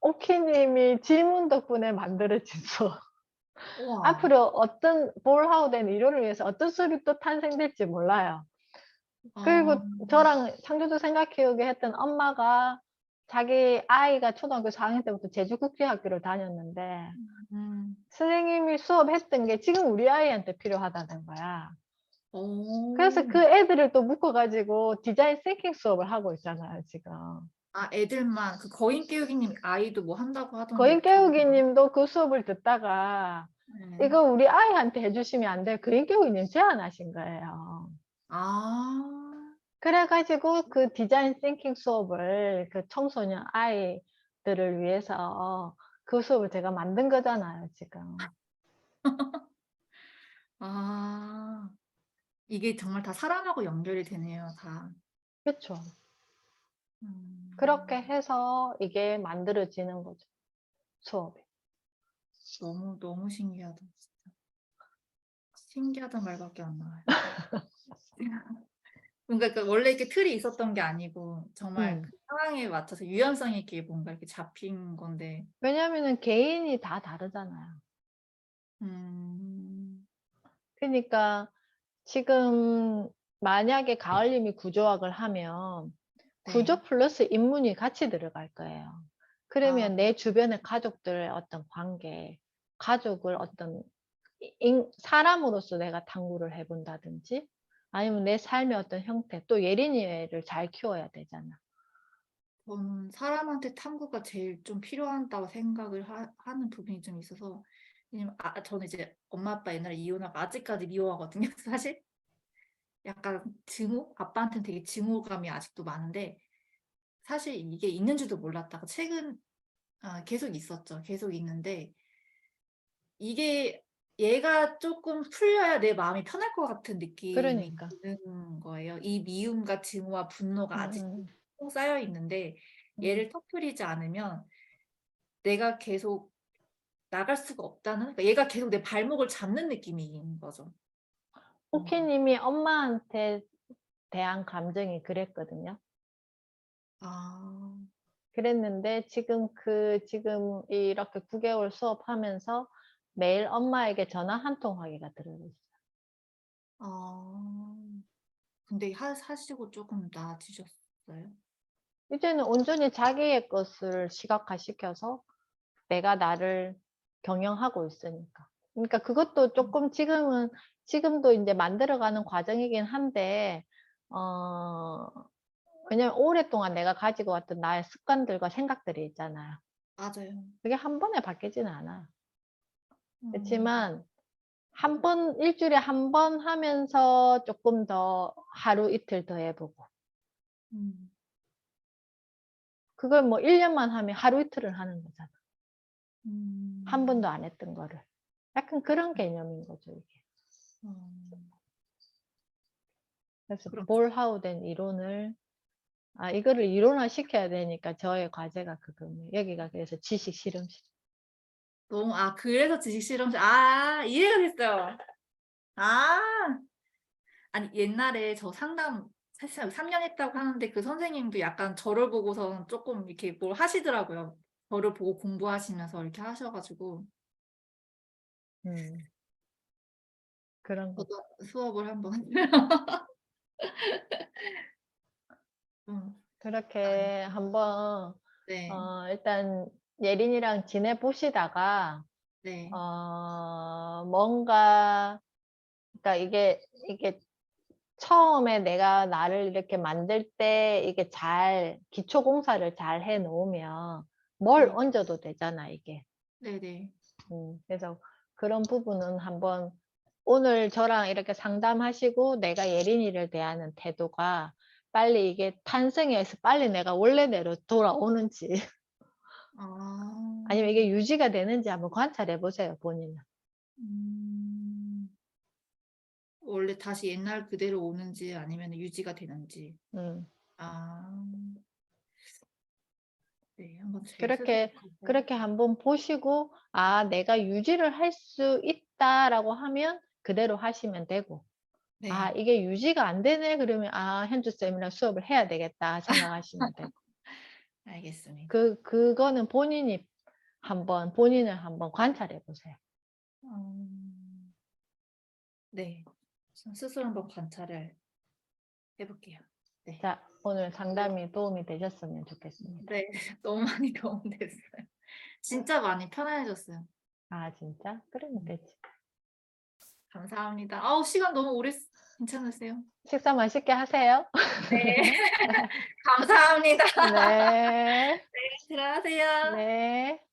오키님이 질문 덕분에 만들어진 수업. 우와. 앞으로 어떤 볼하우된 이론을 위해서 어떤 수업이 또 탄생될지 몰라요. 어, 그리고 저랑 창조도 생각키우기 했던 엄마가 자기 아이가 초등학교 4학년 때부터 제주국제학교를 다녔는데 음, 선생님이 수업했던 게 지금 우리 아이한테 필요하다는 거야. 그래서 오. 그 애들을 또 묶어가지고 디자인 싱킹 수업을 하고 있잖아요, 지금. 아, 애들만, 그 거인 깨우기님 아이도 뭐 한다고 하던데, 거인 깨우기 님도 그 수업을 듣다가 네. 이거 우리 아이한테 해주시면 안 돼요. 거인 깨우기 님 제안하신 거예요. 아, 그래가지고 그 디자인 싱킹 수업을 그 청소년 아이들을 위해서 그 수업을 제가 만든 거잖아요, 지금. 아, 이게 정말 다 사람하고 연결이 되네요, 다. 그렇죠. 그렇게 음, 해서 이게 만들어지는 거죠, 수업이. 너무, 너무 신기하다, 진짜. 신기하단 말밖에 안 나와요. 뭔가 그 원래 이렇게 틀이 있었던 게 아니고, 정말 그 상황에 맞춰서 유연성 있게 뭔가 이렇게 잡힌 건데, 왜냐면은 개인이 다 다르잖아요. 음, 그러니까 지금 만약에 가을님이 구조학을 하면 네. 구조 플러스 인문이 같이 들어갈 거예요. 아, 그러면 내 주변의 가족들의 어떤 관계, 가족을 어떤 사람으로서 내가 탐구를 해본다든지 아니면 내 삶의 어떤 형태, 또 예린이를 잘 키워야 되잖아. 저는 사람한테 탐구가 제일 좀 필요하다고 생각을 하는 부분이 좀 있어서 왜냐면 저는 이제 엄마 아빠 옛날에 이혼하고 아직까지 미워하거든요. 사실 약간 증오? 아빠한테는 되게 증오감이 아직도 많은데 사실 이게 있는지도 몰랐다가 최근 계속 있었죠. 계속 있는데 이게 얘가 조금 풀려야 내 마음이 편할 것 같은 느낌이 그러니까. 드는 거예요. 이 미움과 증오와 분노가 아직 음, 꼭 쌓여 있는데 음. 얘를 터뜨리지 않으면 내가 계속 나갈 수가 없다는 그러니까 얘가 계속 내 발목을 잡는 느낌인 거죠. 뭔가. 호키님이 엄마한테 대한 감정이 그랬거든요. 아, 그랬는데 지금 이렇게 9개월 수업하면서 매일 엄마에게 전화 한 통 하기가 들어있어요. 아, 근데 하시고 조금 나아지셨어요? 이제는 온전히 자기의 것을 시각화시켜서 내가 나를 경영하고 있으니까. 그러니까 그것도 조금 지금도 이제 만들어가는 과정이긴 한데, 어, 왜냐면 오랫동안 내가 가지고 왔던 나의 습관들과 생각들이 있잖아요. 맞아요. 그게 한 번에 바뀌지는 않아요. 음, 그렇지만 일주일에 한 번 하면서 조금 더 하루 이틀 더 해보고. 음, 그걸 뭐 1년만 하면 하루 이틀을 하는 거잖아. 한 번도 음, 안 했던 거를. 약간 그런 개념인 거죠, 이게. 음, 그래서 그렇죠. 볼하우된 이론을, 이거를 이론화 시켜야 되니까 저의 과제가 그거예요. 여기가 그래서 지식 실험실. 너무, 그래서 지식 실험실, 이해가 됐어요. 아, 아니, 옛날에 저 상담 사실 3년 했다고 하는데 그 선생님도 약간 저를 보고서 조금 이렇게 뭘 하시더라고요. 저를 보고 공부하시면서 이렇게 하셔가지고. 음, 그런 거죠. 저도 수업을 한번 음, 아, 그렇게 한번, 네, 일단 예린이랑 지내보시다가, 네, 뭔가, 그러니까 이게 처음에 내가 나를 이렇게 만들 때 이게 기초 공사를 잘 해 놓으면 뭘 네, 얹어도 되잖아, 이게. 네, 네. 그래서 그런 부분은 한번 오늘 저랑 이렇게 상담하시고 내가 예린이를 대하는 태도가 빨리 이게 탄생해서 빨리 내가 원래대로 돌아오는지 아, 아니면 이게 유지가 되는지 한번 관찰해 보세요, 본인은. 음, 원래 다시 옛날 그대로 오는지 아니면 유지가 되는지. 음. 아, 네, 한번 제 스스로 그렇게 가서. 그렇게 한번 보시고 내가 유지를 할 수 있다라고 하면 그대로 하시면 되고 네, 이게 유지가 안 되네 그러면 현주 쌤이랑 수업을 해야 되겠다 생각하시면 되고 알겠습니다. 그거는 본인을 한번 관찰해 보세요. 네, 전 스스로 한번 관찰을 해볼게요. 네, 자, 오늘 상담이 도움이 되셨으면 좋겠습니다. 네, 너무 많이 도움됐어요. 진짜 많이 편안해졌어요. 아, 진짜? 그러면 되지. 감사합니다. 시간 너무 오래 괜찮으세요? 식사 맛있게 하세요. 네, 감사합니다. 네. 들어가세요. 네.